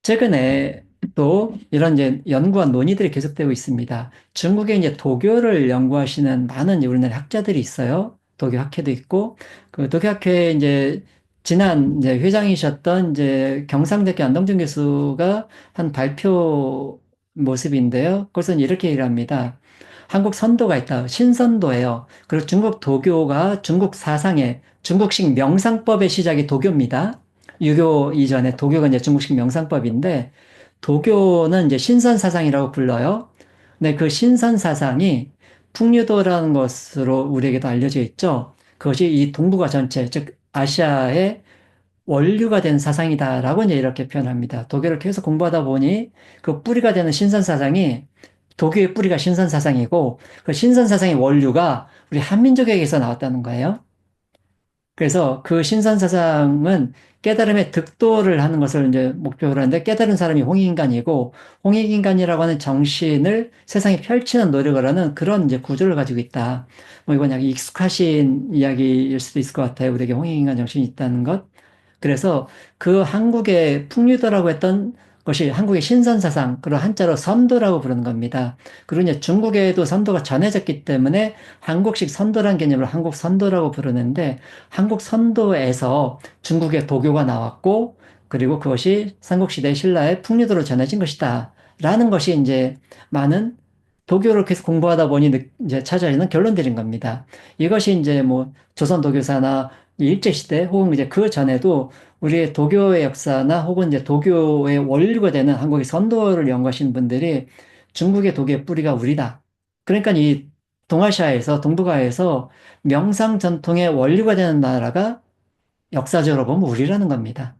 최근에 또 이런 이제 연구와 논의들이 계속되고 있습니다. 중국에 이제 도교를 연구하시는 많은 이제 우리나라 학자들이 있어요. 도교 학회도 있고, 그 도교 학회 이제 지난 이제 회장이셨던 이제 경상대학교 안동준 교수가 한 발표 모습인데요. 그것은 이렇게 얘기를 합니다. 한국 선도가 있다. 신선도예요. 그리고 중국 도교가 중국 사상의 중국식 명상법의 시작이 도교입니다. 유교 이전에 도교가 이제 중국식 명상법인데 도교는 이제 신선 사상이라고 불러요. 근데 그 신선 사상이 풍류도라는 것으로 우리에게도 알려져 있죠. 그것이 이 동북아 전체, 즉 아시아의 원류가 된 사상이다라고 이제 이렇게 표현합니다. 도교를 계속 공부하다 보니 그 뿌리가 되는 신선 사상이 도교의 뿌리가 신선 사상이고 그 신선 사상의 원류가 우리 한민족에게서 나왔다는 거예요. 그래서 그 신선 사상은 깨달음의 득도를 하는 것을 이제 목표로 하는데 깨달은 사람이 홍익인간이고 홍익인간이라고 하는 정신을 세상에 펼치는 노력을 하는 그런 이제 구조를 가지고 있다. 뭐 이건 약간 익숙하신 이야기일 수도 있을 것 같아요. 우리에게 홍익인간 정신이 있다는 것. 그래서 그 한국의 풍류도라고 했던 것이 한국의 신선사상, 그리고 한자로 선도라고 부르는 겁니다. 그리고 이제 중국에도 선도가 전해졌기 때문에 한국식 선도란 개념으로 한국 선도라고 부르는데 한국 선도에서 중국의 도교가 나왔고 그리고 그것이 삼국시대 신라의 풍류도로 전해진 것이다. 라는 것이 이제 많은 도교를 계속 공부하다 보니 이제 찾아지는 결론들인 겁니다. 이것이 이제 뭐 조선 도교사나 일제시대 혹은 이제 그 전에도 우리의 도교의 역사나 혹은 이제 도교의 원류가 되는 한국의 선도를 연구하신 분들이 중국의 도교의 뿌리가 우리다. 그러니까 이 동아시아에서, 동북아에서 명상 전통의 원류가 되는 나라가 역사적으로 보면 우리라는 겁니다.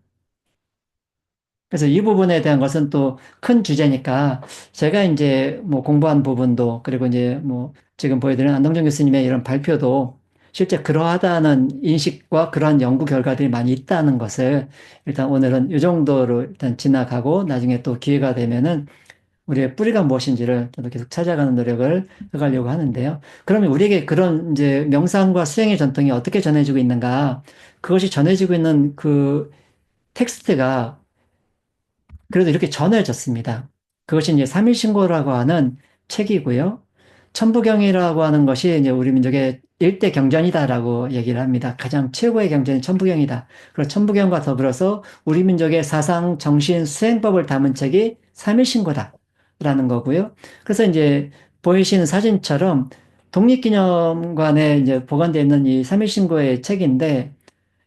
그래서 이 부분에 대한 것은 또 큰 주제니까 제가 이제 뭐 공부한 부분도 그리고 이제 뭐 지금 보여드리는 안동정 교수님의 이런 발표도 실제 그러하다는 인식과 그러한 연구 결과들이 많이 있다는 것을 일단 오늘은 이 정도로 일단 지나가고 나중에 또 기회가 되면은 우리의 뿌리가 무엇인지를 저도 계속 찾아가는 노력을 해가려고 하는데요. 그러면 우리에게 그런 이제 명상과 수행의 전통이 어떻게 전해지고 있는가? 그것이 전해지고 있는 그 텍스트가 그래도 이렇게 전해졌습니다. 그것이 이제 삼일신고라고 하는 책이고요. 천부경이라고 하는 것이 이제 우리 민족의 일대 경전이다라고 얘기를 합니다. 가장 최고의 경전이 천부경이다. 그리고 천부경과 더불어서 우리 민족의 사상, 정신, 수행법을 담은 책이 삼일신고다라는 거고요. 그래서 이제 보이시는 사진처럼 독립기념관에 이제 보관되어 있는 이 삼일신고의 책인데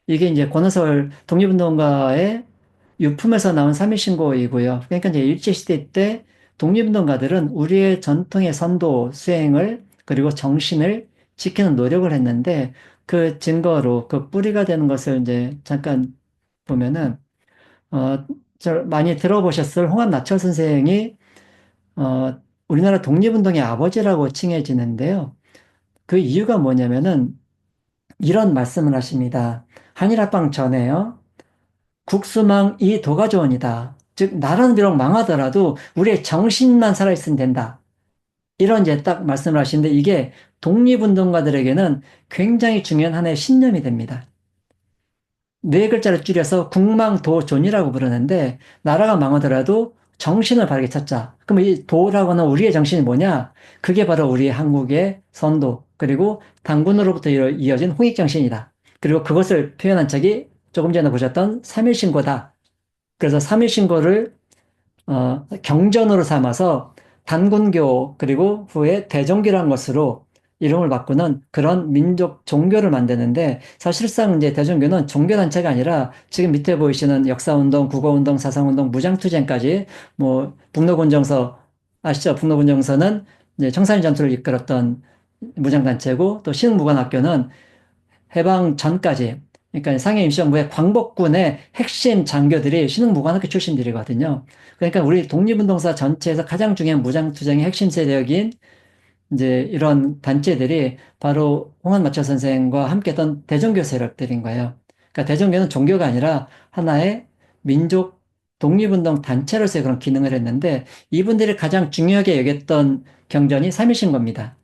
이게 이제 권은설 독립운동가의 유품에서 나온 삼일신고이고요. 그러니까 이제 일제시대 때 독립운동가들은 우리의 전통의 선도 수행을 그리고 정신을 지키는 노력을 했는데 그 증거로 그 뿌리가 되는 것을 이제 잠깐 보면은 저 많이 들어보셨을 홍합 나철 선생이 우리나라 독립운동의 아버지라고 칭해지는데요. 그 이유가 뭐냐면은 이런 말씀을 하십니다. 한일합방 전에요. 국수망이 도가조원이다. 즉, 나라는 비록 망하더라도 우리의 정신만 살아있으면 된다. 이런 이제 딱 말씀을 하시는데 이게 독립운동가들에게는 굉장히 중요한 하나의 신념이 됩니다. 네 글자를 줄여서 국망도존이라고 부르는데 나라가 망하더라도 정신을 바르게 찾자. 그럼 이 도라고는 우리의 정신이 뭐냐? 그게 바로 우리 한국의 선도 그리고 단군으로부터 이어진 홍익정신이다. 그리고 그것을 표현한 책이 조금 전에 보셨던 삼일신고다. 그래서 삼일신고를 경전으로 삼아서 단군교 그리고 후에 대종교라는 것으로 이름을 바꾸는 그런 민족 종교를 만드는데 사실상 이제 대종교는 종교단체가 아니라 지금 밑에 보이시는 역사운동, 국어운동, 사상운동, 무장투쟁까지 뭐 북로군정서 아시죠? 북로군정서는 이제 청산리 전투를 이끌었던 무장단체고 또 신흥무관학교는 해방 전까지 그러니까 상해임시정부의 광복군의 핵심 장교들이 신흥무관학교 출신들이거든요. 그러니까 우리 독립운동사 전체에서 가장 중요한 무장투쟁의 핵심 세력인 이제 이런 단체들이 바로 홍한마철 선생과 함께 했던 대종교 세력들인 거예요. 그러니까 대종교는 종교가 아니라 하나의 민족 독립운동 단체로서의 그런 기능을 했는데 이분들이 가장 중요하게 여겼던 경전이 삼일신고입니다.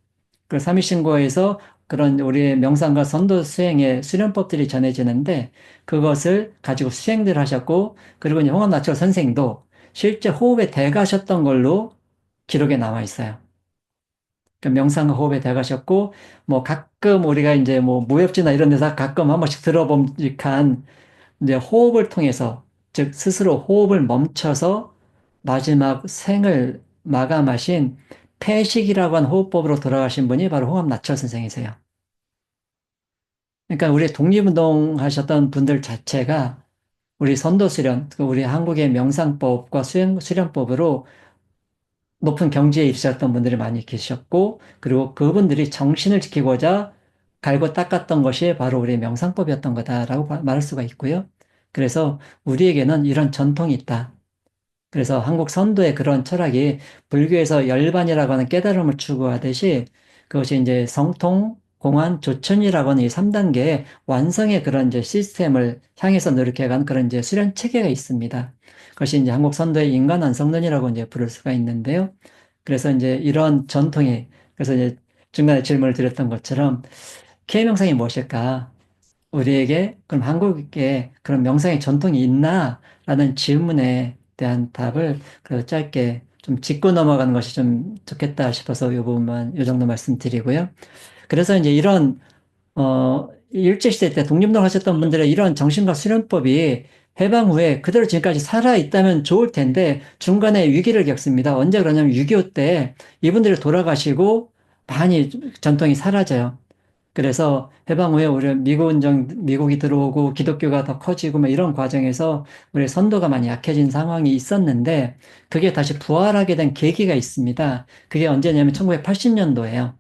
그 삼일신고에서 그런 우리의 명상과 선도 수행의 수련법들이 전해지는데 그것을 가지고 수행들 하셨고 그리고 이제 홍합나철 선생도 실제 호흡에 대가셨던 걸로 기록에 남아 있어요. 그 명상과 호흡에 대가셨고 뭐 가끔 우리가 이제 뭐 무협지나 이런 데서 가끔 한 번씩 들어봄직한 이제 호흡을 통해서 즉 스스로 호흡을 멈춰서 마지막 생을 마감하신 폐식이라고 하는 호흡법으로 돌아가신 분이 바로 홍합 나철 선생이세요. 그러니까 우리 독립운동 하셨던 분들 자체가 우리 선도수련, 그 우리 한국의 명상법과 수련법으로 높은 경지에 이르셨던 분들이 많이 계셨고, 그리고 그분들이 정신을 지키고자 갈고 닦았던 것이 바로 우리의 명상법이었던 거다라고 말할 수가 있고요. 그래서 우리에게는 이런 전통이 있다. 그래서 한국 선도의 그런 철학이 불교에서 열반이라고 하는 깨달음을 추구하듯이 그것이 이제 성통, 공안, 조천이라고 하는 이 3단계의 완성의 그런 이제 시스템을 향해서 노력해간 그런 이제 수련 체계가 있습니다. 그것이 이제 한국 선도의 인간 완성론이라고 이제 부를 수가 있는데요. 그래서 이제 이런 전통이, 그래서 이제 중간에 질문을 드렸던 것처럼 K명상이 무엇일까? 우리에게 그럼 한국에 그런 명상의 전통이 있나? 라는 질문에 대한 답을 그 짧게 좀 짚고 넘어가는 것이 좀 좋겠다 싶어서 이 부분만 이 정도 말씀드리고요. 그래서 이제 이런 일제시대 때 독립운동 하셨던 분들의 이런 정신과 수련법이 해방 후에 그대로 지금까지 살아있다면 좋을 텐데 중간에 위기를 겪습니다. 언제 그러냐면 6.25 때 이분들이 돌아가시고 많이 전통이 사라져요. 그래서 해방 후에 우리 미국이 들어오고 기독교가 더 커지고 뭐 이런 과정에서 우리 선도가 많이 약해진 상황이 있었는데 그게 다시 부활하게 된 계기가 있습니다. 그게 언제냐면 1980년도예요.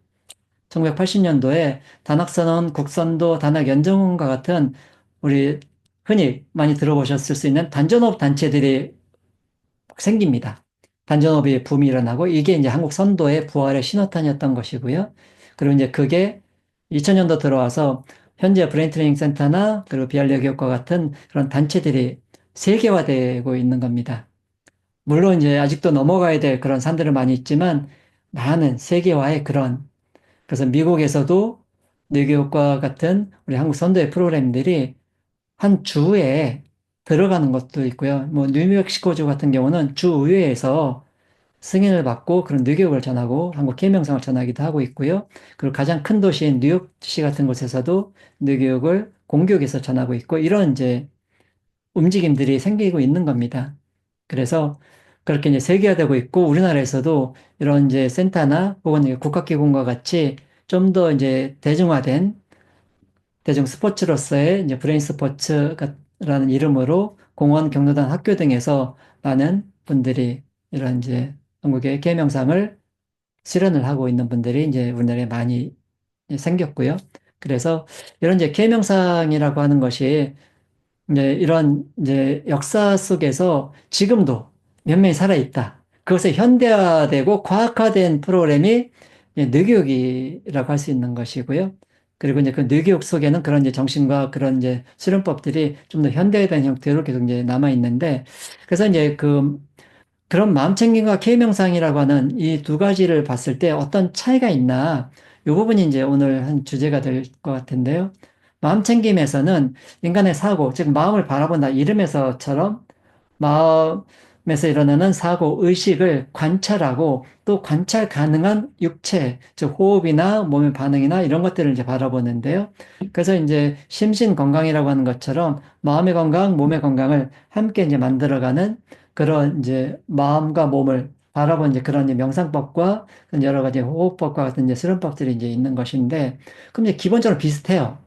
1980년도에 단학선언, 국선도, 단학연정원과 같은 우리 흔히 많이 들어보셨을 수 있는 단전업 단체들이 생깁니다. 단전업이 붐이 일어나고 이게 이제 한국 선도의 부활의 신호탄이었던 것이고요. 그리고 이제 그게 2000년도 들어와서 현재 브레인 트레이닝 센터나 그리고 비알리아 교육과 같은 그런 단체들이 세계화되고 있는 겁니다. 물론 이제 아직도 넘어가야 될 그런 산들은 많이 있지만 많은 세계화의 그런 그래서 미국에서도 뇌교육과 같은 우리 한국 선도의 프로그램들이 한 주에 들어가는 것도 있고요. 뭐 뉴멕시코주 같은 경우는 주 의회에서 승인을 받고 그런 뇌교육을 전하고 한국 계명상을 전하기도 하고 있고요. 그리고 가장 큰 도시인 뉴욕시 같은 곳에서도 뇌교육을 공교육에서 전하고 있고 이런 이제 움직임들이 생기고 있는 겁니다. 그래서 그렇게 이제 세계화되고 있고 우리나라에서도 이런 이제 센터나 혹은 국학기관과 같이 좀 더 이제 대중 스포츠로서의 이제 브레인 스포츠라는 이름으로 공원, 경로당, 학교 등에서 많은 분들이 이런 이제 한국의 계명상을 실현을 하고 있는 분들이 이제 우리나라에 많이 생겼고요. 그래서 이런 이제 계명상이라고 하는 것이 이제 이런 이제 역사 속에서 지금도 몇몇이 살아있다. 그것에 현대화되고 과학화된 프로그램이 이제 뇌교육이라고 할 수 있는 것이고요. 그리고 이제 그 뇌교육 속에는 그런 이제 정신과 그런 이제 수련법들이 좀 더 현대화된 형태로 계속 이제 남아 있는데, 그래서 이제 그런 마음챙김과 K명상이라고 하는 이 두 가지를 봤을 때 어떤 차이가 있나, 이 부분이 이제 오늘 한 주제가 될 것 같은데요. 마음챙김에서는 인간의 사고, 즉 마음을 바라본다 이름에서처럼 마음에서 일어나는 사고, 의식을 관찰하고 또 관찰 가능한 육체, 즉 호흡이나 몸의 반응이나 이런 것들을 이제 바라보는데요. 그래서 이제 심신 건강이라고 하는 것처럼 마음의 건강, 몸의 건강을 함께 이제 만들어가는 그런 이제 마음과 몸을 바라본 이제 그런 이제 명상법과 여러 가지 호흡법과 같은 이제 수련법들이 이제 있는 것인데, 그럼 이제 기본적으로 비슷해요.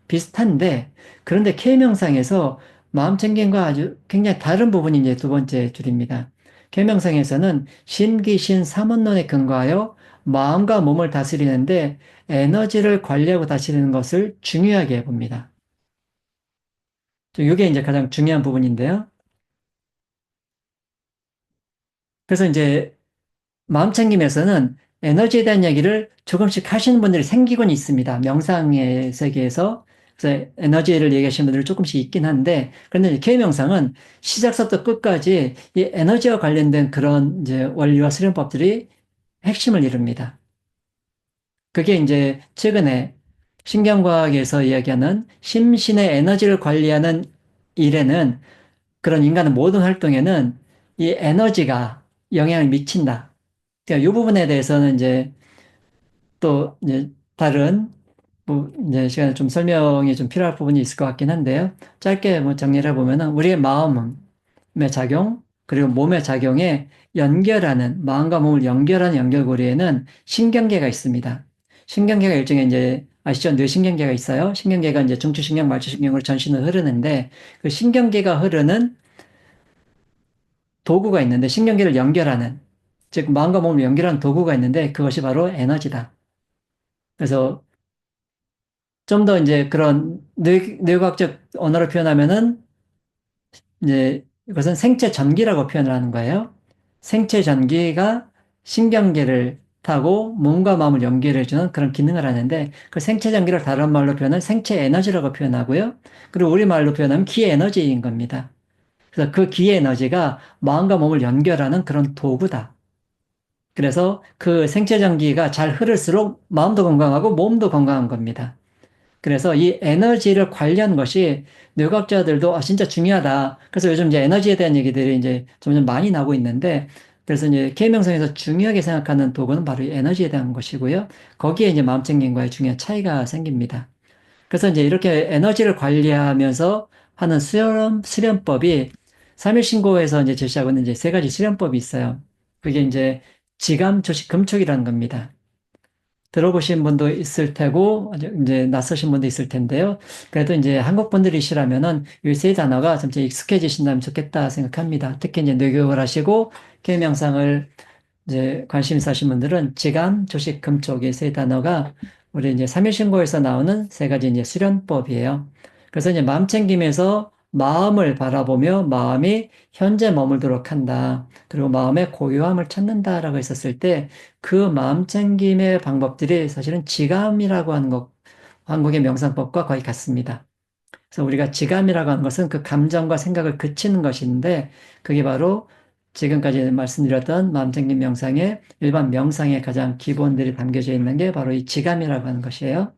비슷한데, 그런데 K명상에서 마음챙김과 아주 굉장히 다른 부분이 이제 두 번째 줄입니다. K명상에서는 신기신 삼원론에 근거하여 마음과 몸을 다스리는데 에너지를 관리하고 다스리는 것을 중요하게 봅니다. 이게 이제 가장 중요한 부분인데요. 그래서 이제 마음챙김에서는 에너지에 대한 얘기를 조금씩 하시는 분들이 생기곤 있습니다. 명상의 세계에서. 그래서 에너지를 얘기하시는 분들이 조금씩 있긴 한데, 그런데 K명상은 시작부터 끝까지 이 에너지와 관련된 그런 이제 원리와 수련법들이 핵심을 이룹니다. 그게 이제 최근에 신경과학에서 이야기하는 심신의 에너지를 관리하는 일에는, 그런 인간의 모든 활동에는 이 에너지가 영향을 미친다. 그러니까 이 부분에 대해서는 이제 또 이제 다른 뭐 이제 시간에 좀 설명이 좀 필요할 부분이 있을 것 같긴 한데요. 짧게 뭐 정리를 해보면은 우리의 마음의 작용 그리고 몸의 작용에 연결하는 마음과 몸을 연결하는 연결고리에는 신경계가 있습니다. 신경계가 일종의 이제 아시죠? 뇌신경계가 있어요. 신경계가 이제 중추신경, 말초신경으로 전신을 흐르는데 그 신경계가 흐르는 도구가 있는데 신경계를 연결하는 즉 마음과 몸을 연결하는 도구가 있는데 그것이 바로 에너지다. 그래서 좀 더 이제 그런 뇌과학적 언어로 표현하면은 이제 이것은 생체 전기라고 표현을 하는 거예요. 생체 전기가 신경계를 타고 몸과 마음을 연결해주는 그런 기능을 하는데 그 생체 전기를 다른 말로 표현하면 생체 에너지라고 표현하고요. 그리고 우리말로 표현하면 기 에너지인 겁니다. 그래서 그 기 에너지가 마음과 몸을 연결하는 그런 도구다. 그래서 그 생체 전기가 잘 흐를수록 마음도 건강하고 몸도 건강한 겁니다. 그래서 이 에너지를 관리하는 것이 뇌과학자들도 진짜 중요하다. 그래서 요즘 이제 에너지에 대한 얘기들이 이제 점점 많이 나오고 있는데, 그래서 이제 K명상에서 중요하게 생각하는 도구는 바로 이 에너지에 대한 것이고요. 거기에 이제 마음챙김과의 중요한 차이가 생깁니다. 그래서 이제 이렇게 에너지를 관리하면서 하는 수련법이 3.1신고에서 이제 제시하고 있는 이제 세 가지 수련법이 있어요. 그게 이제 지감, 조식, 금촉이라는 겁니다. 들어보신 분도 있을 테고, 이제 낯서신 분도 있을 텐데요. 그래도 이제 한국 분들이시라면은 이 세 단어가 점점 익숙해지신다면 좋겠다 생각합니다. 특히 이제 뇌교육을 하시고, 계명상을 이제 관심 있으신 분들은 지감, 조식, 금쪽 이 세 단어가 우리 이제 삼일신고에서 나오는 세 가지 이제 수련법이에요. 그래서 이제 마음 챙김에서 마음을 바라보며 마음이 현재 머물도록 한다. 그리고 마음의 고요함을 찾는다라고 했었을 때 그 마음 챙김의 방법들이 사실은 지감이라고 하는 것, 한국의 명상법과 거의 같습니다. 그래서 우리가 지감이라고 하는 것은 그 감정과 생각을 그치는 것인데 그게 바로 지금까지 말씀드렸던 마음챙김 명상의 일반 명상의 가장 기본들이 담겨져 있는 게 바로 이 지감이라고 하는 것이에요.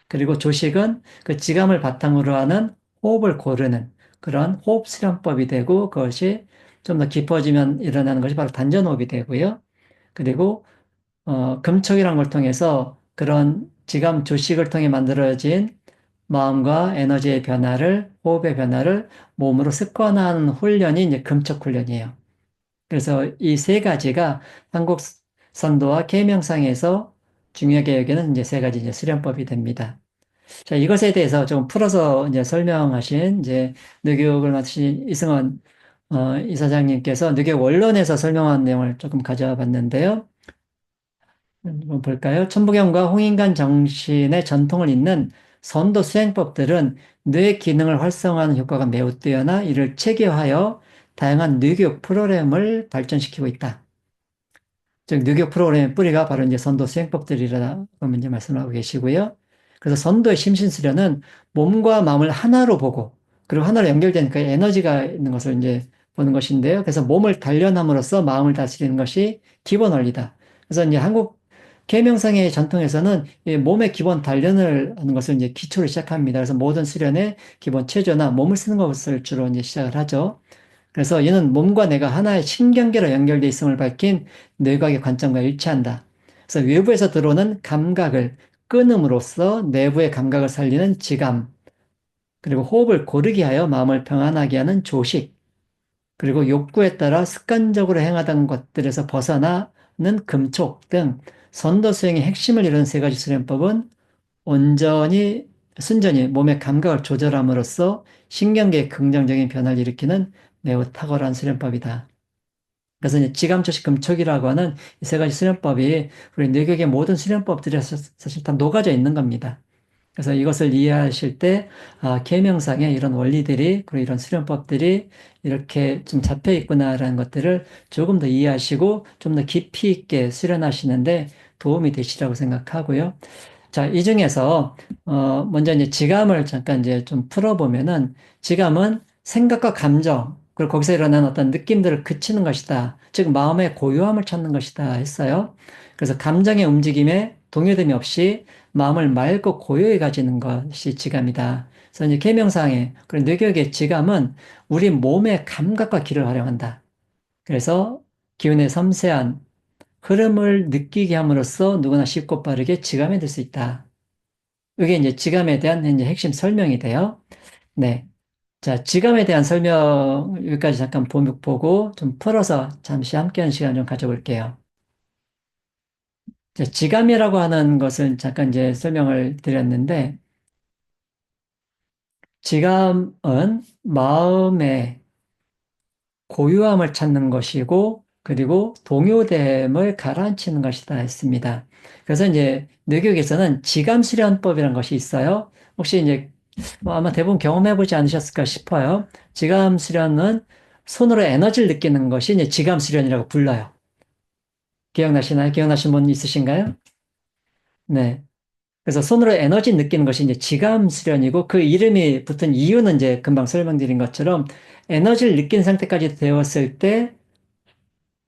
그리고 조식은 그 지감을 바탕으로 하는 호흡을 고르는 그런 호흡 수련법이 되고 그것이 좀 더 깊어지면 일어나는 것이 바로 단전호흡이 되고요. 그리고 금촉이라는 걸 통해서 그런 지감 조식을 통해 만들어진 마음과 에너지의 변화를, 호흡의 변화를 몸으로 습관화하는 훈련이 이제 금촉 훈련이에요. 그래서 이 세 가지가 한국 선도와 K명상에서 중요하게 여기는 이제 세 가지 이제 수련법이 됩니다. 자, 이것에 대해서 좀 풀어서 이제 설명하신 이제 뇌교육을 맡으신 이승원 이사장님께서 뇌교육 원론에서 설명한 내용을 조금 가져와 봤는데요. 한번 볼까요? 천부경과 홍인간 정신의 전통을 잇는 선도 수행법들은 뇌 기능을 활성화하는 효과가 매우 뛰어나 이를 체계화하여 다양한 뇌교육 프로그램을 발전시키고 있다. 즉, 뇌교육 프로그램의 뿌리가 바로 이제 선도 수행법들이라고 이제 말씀하고 계시고요. 그래서 선도의 심신수련은 몸과 마음을 하나로 보고, 그리고 하나로 연결되니까 에너지가 있는 것을 이제 보는 것인데요. 그래서 몸을 단련함으로써 마음을 다스리는 것이 기본 원리다. 그래서 이제 한국 계명상의 전통에서는 이 몸의 기본 단련을 하는 것을 이제 기초로 시작합니다. 그래서 모든 수련의 기본 체조나 몸을 쓰는 것을 주로 이제 시작을 하죠. 그래서 이는 몸과 뇌가 하나의 신경계로 연결되어 있음을 밝힌 뇌과학의 관점과 일치한다. 그래서 외부에서 들어오는 감각을 끊음으로써 내부의 감각을 살리는 지감, 그리고 호흡을 고르게 하여 마음을 평안하게 하는 조식, 그리고 욕구에 따라 습관적으로 행하던 것들에서 벗어나는 금촉 등 선도 수행의 핵심을 이루는 세 가지 수련법은 온전히 순전히 몸의 감각을 조절함으로써 신경계의 긍정적인 변화를 일으키는 매우 탁월한 수련법이다. 그래서 이제 지감초식 금촉이라고 하는 이 세 가지 수련법이 우리 뇌교의 모든 수련법들이 사실 다 녹아져 있는 겁니다. 그래서 이것을 이해하실 때, 계명상에 이런 원리들이, 그리고 이런 수련법들이 이렇게 좀 잡혀 있구나라는 것들을 조금 더 이해하시고 좀 더 깊이 있게 수련하시는데 도움이 되시라고 생각하고요. 자, 이 중에서, 먼저 이제 지감을 잠깐 이제 좀 풀어보면은, 지감은 생각과 감정, 그리고 거기서 일어나는 어떤 느낌들을 그치는 것이다. 즉, 마음의 고요함을 찾는 것이다 했어요. 그래서 감정의 움직임에 동요됨이 없이 마음을 맑고 고요히 가지는 것이 지감이다. 그래서 이제 계명상에, 그리고 뇌교육의 지감은 우리 몸의 감각과 기를 활용한다. 그래서 기운의 섬세한 흐름을 느끼게 함으로써 누구나 쉽고 빠르게 지감에 들 수 있다. 이게 이제 지감에 대한 이제 핵심 설명이 돼요. 네. 자, 지감에 대한 설명 여기까지 잠깐 보고 좀 풀어서 잠시 함께하는 시간 좀 가져볼게요. 자, 지감이라고 하는 것은 잠깐 이제 설명을 드렸는데, 지감은 마음의 고유함을 찾는 것이고, 그리고 동요됨을 가라앉히는 것이다 했습니다. 그래서 이제 뇌교육에서는 지감 수련법이라는 것이 있어요. 혹시 이제 뭐 아마 대부분 경험해보지 않으셨을까 싶어요. 지감 수련은 손으로 에너지를 느끼는 것이 이제 지감 수련이라고 불러요. 기억나시나요? 기억나신 분 있으신가요? 네. 그래서 손으로 에너지 느끼는 것이 이제 지감 수련이고 그 이름이 붙은 이유는 이제 금방 설명드린 것처럼 에너지를 느낀 상태까지 되었을 때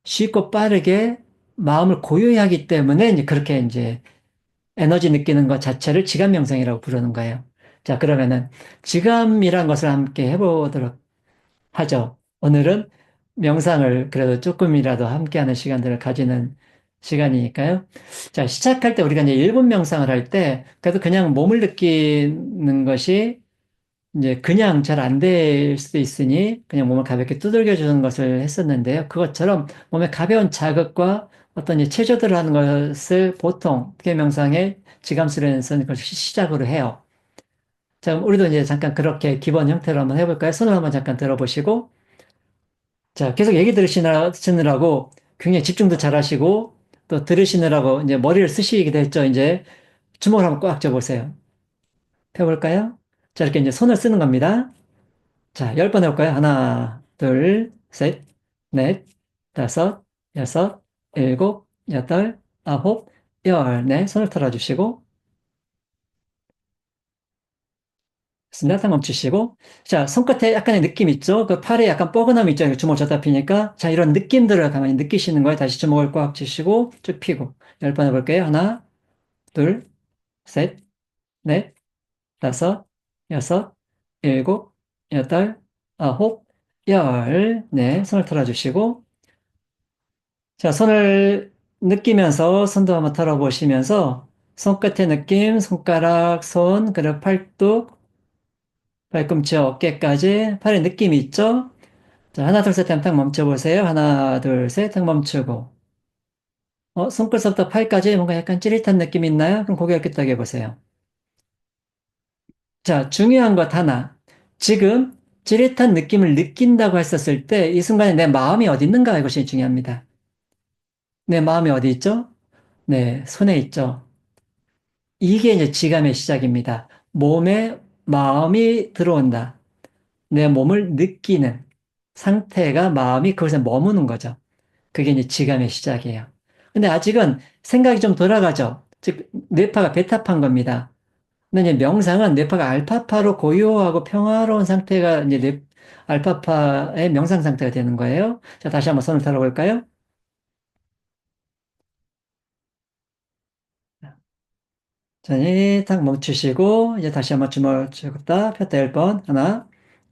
쉽고 빠르게 마음을 고요히 하기 때문에 이제 그렇게 이제 에너지 느끼는 것 자체를 지감 명상이라고 부르는 거예요. 자, 그러면은 지감이란 것을 함께 해보도록 하죠. 오늘은 명상을 그래도 조금이라도 함께하는 시간들을 가지는 시간이니까요. 자, 시작할 때 우리가 이제 1분 명상을 할 때 그래도 그냥 몸을 느끼는 것이 이제 그냥 잘 안 될 수도 있으니 그냥 몸을 가볍게 두들겨 주는 것을 했었는데요. 그것처럼 몸에 가벼운 자극과 어떤 이제 체조들을 하는 것을 보통 명상의 지감수련에서는 그것을 시작으로 해요. 자, 우리도 이제 잠깐 그렇게 기본 형태로 한번 해볼까요? 손을 한번 잠깐 들어보시고, 자, 계속 얘기 들으시느라고 굉장히 집중도 잘 하시고, 또 들으시느라고 이제 머리를 쓰시기도 했죠. 이제 주먹을 한번 꽉 쥐어보세요. 펴볼까요? 자, 이렇게 이제 손을 쓰는 겁니다. 자, 10번 해볼까요? 하나, 둘, 셋, 넷, 다섯, 여섯, 일곱, 여덟, 아홉, 열. 네, 손을 털어주시고, 스나타 멈추시고, 자, 손끝에 약간의 느낌 있죠? 그 팔에 약간 뻐근함이 있죠? 주먹 졌다 피니까. 자, 이런 느낌들을 가만히 느끼시는 거예요. 다시 주먹을 꽉 쥐시고, 쭉 피고. 10번 해볼게요. 하나, 둘, 셋, 넷, 다섯, 여섯, 일곱, 여덟, 아홉, 열. 네, 손을 털어주시고, 자, 손을 느끼면서 손도 한번 털어보시면서 손끝의 느낌, 손가락, 손, 그리고 팔뚝, 발꿈치, 어깨까지 팔의 느낌이 있죠? 자, 하나, 둘, 셋 하면 딱 멈춰보세요. 하나, 둘, 셋, 딱 멈추고. 손끝부터 팔까지 뭔가 약간 찌릿한 느낌이 있나요? 그럼 고개 이렇게 딱 해보세요. 자, 중요한 것 하나. 지금 찌릿한 느낌을 느낀다고 했었을 때 이 순간에 내 마음이 어디 있는가 이것이 중요합니다. 내 마음이 어디 있죠? 네, 손에 있죠. 이게 이제 지감의 시작입니다. 몸에 마음이 들어온다. 내 몸을 느끼는 상태가 마음이 그것에 머무는 거죠. 그게 이제 지감의 시작이에요. 근데 아직은 생각이 좀 돌아가죠. 즉, 뇌파가 베타파인 겁니다. 근데 이제 명상은 뇌파가 알파파로 고요하고 평화로운 상태가 이제 알파파의 명상 상태가 되는 거예요. 자, 다시 한번 손을 들어볼까요? 천천히 딱 멈추시고, 이제 다시 한번 주먹을 쥐었다 폈다 10번. 하나,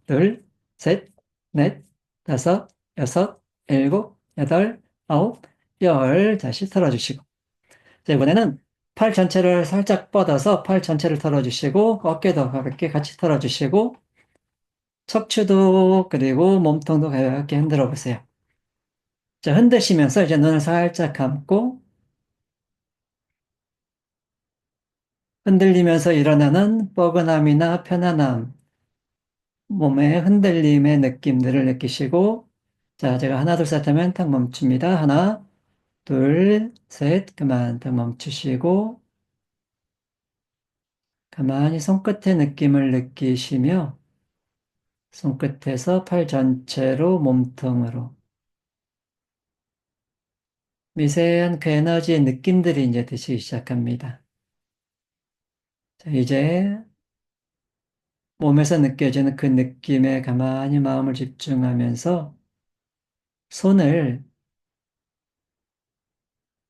둘, 셋, 넷, 다섯, 여섯, 일곱, 여덟, 아홉, 열. 다시 털어주시고. 자, 이번에는 팔 전체를 살짝 뻗어서 팔 전체를 털어주시고, 어깨도 가볍게 같이 털어주시고, 척추도 그리고 몸통도 가볍게 흔들어 보세요. 자, 흔드시면서 이제 눈을 살짝 감고, 흔들리면서 일어나는 뻐근함이나 편안함, 몸의 흔들림의 느낌들을 느끼시고, 자, 제가 하나, 둘, 셋 하면 딱 멈춥니다. 하나, 둘, 셋, 그만 딱 멈추시고, 가만히 손끝의 느낌을 느끼시며, 손끝에서 팔 전체로 몸통으로, 미세한 그 에너지의 느낌들이 이제 드시기 시작합니다. 자, 이제 몸에서 느껴지는 그 느낌에 가만히 마음을 집중하면서 손을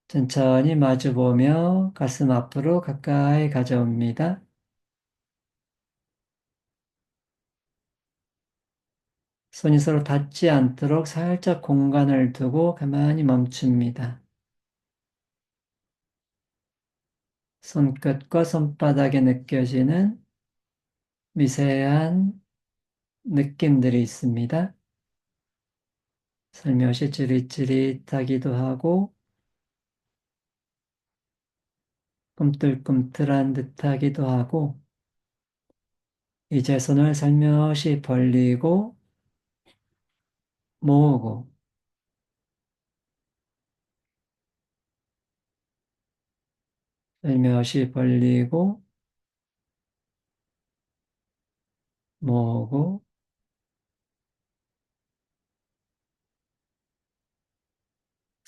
천천히 마주보며 가슴 앞으로 가까이 가져옵니다. 손이 서로 닿지 않도록 살짝 공간을 두고 가만히 멈춥니다. 손끝과 손바닥에 느껴지는 미세한 느낌들이 있습니다. 살며시 찌릿찌릿하기도 하고 꿈틀꿈틀한 듯하기도 하고 이제 손을 살며시 벌리고 모으고 살며시 벌리고 모으고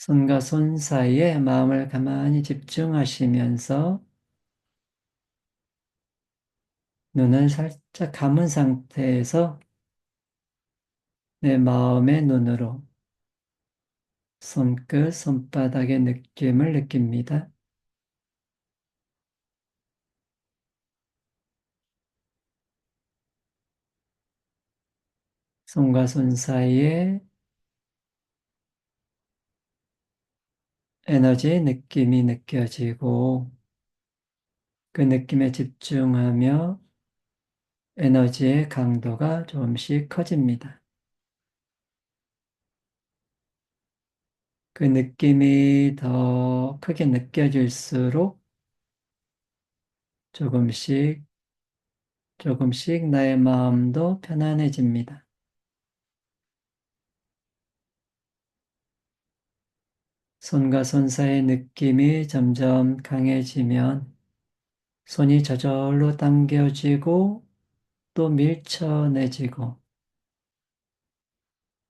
손과 손 사이에 마음을 가만히 집중하시면서 눈을 살짝 감은 상태에서 내 마음의 눈으로 손끝, 손바닥의 느낌을 느낍니다. 손과 손 사이에 에너지의 느낌이 느껴지고 그 느낌에 집중하며 에너지의 강도가 조금씩 커집니다. 그 느낌이 더 크게 느껴질수록 조금씩 조금씩 나의 마음도 편안해집니다. 손과 손 사이의 느낌이 점점 강해지면 손이 저절로 당겨지고 또 밀쳐내지고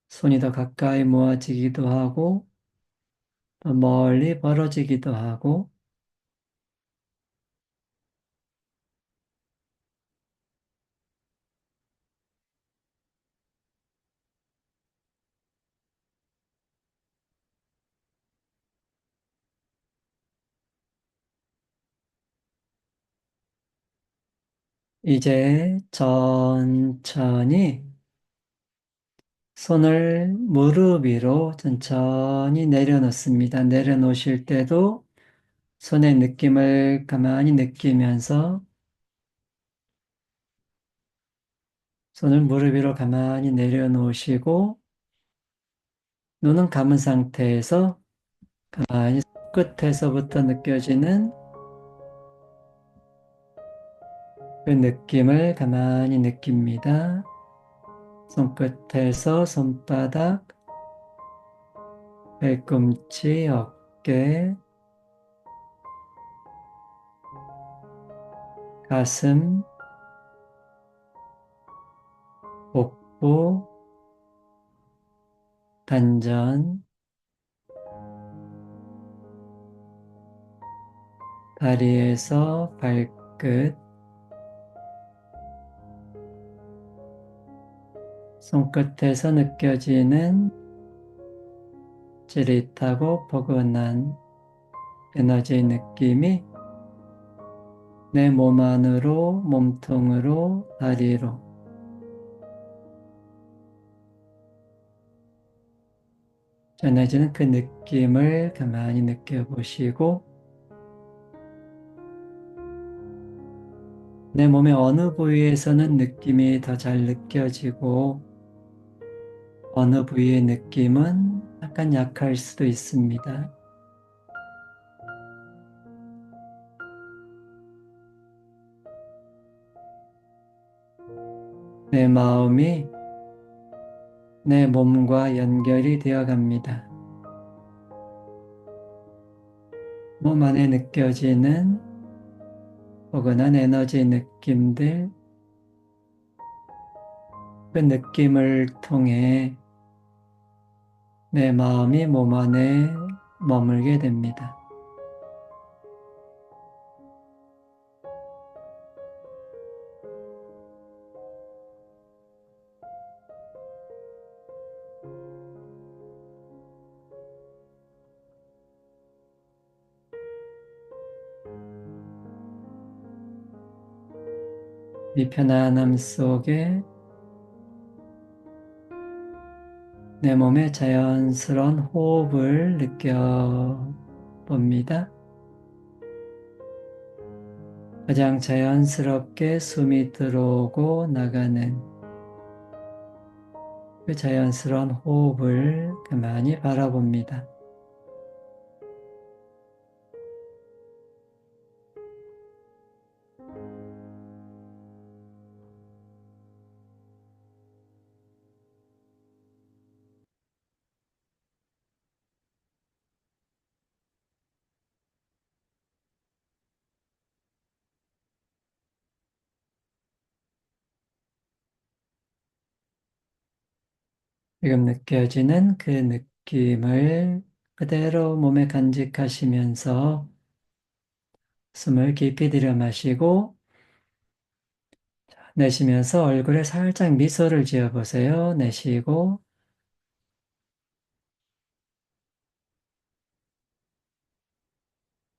손이 더 가까이 모아지기도 하고 또 멀리 벌어지기도 하고 이제 천천히 손을 무릎 위로 천천히 내려놓습니다. 내려놓으실 때도 손의 느낌을 가만히 느끼면서 손을 무릎 위로 가만히 내려놓으시고 눈은 감은 상태에서 가만히, 아, 끝에서부터 느껴지는 그 느낌을 가만히 느낍니다. 손끝에서 손바닥, 발꿈치, 어깨, 가슴, 복부, 단전, 다리에서 발끝, 손끝에서 느껴지는 찌릿하고 포근한 에너지 느낌이 내 몸 안으로, 몸통으로, 다리로 전해지는 그 느낌을 가만히 느껴보시고 내 몸의 어느 부위에서는 느낌이 더 잘 느껴지고 어느 부위의 느낌은 약간 약할 수도 있습니다. 내 마음이 내 몸과 연결이 되어 갑니다. 몸 안에 느껴지는 포근한 에너지 느낌들, 그 느낌을 통해 내 마음이 몸 안에 머물게 됩니다. 이 편안함 속에 내 몸의 자연스러운 호흡을 느껴봅니다. 가장 자연스럽게 숨이 들어오고 나가는 그 자연스러운 호흡을 가만히 바라봅니다. 지금 느껴지는 그 느낌을 그대로 몸에 간직하시면서 숨을 깊이 들여 마시고 내쉬면서 얼굴에 살짝 미소를 지어 보세요. 내쉬고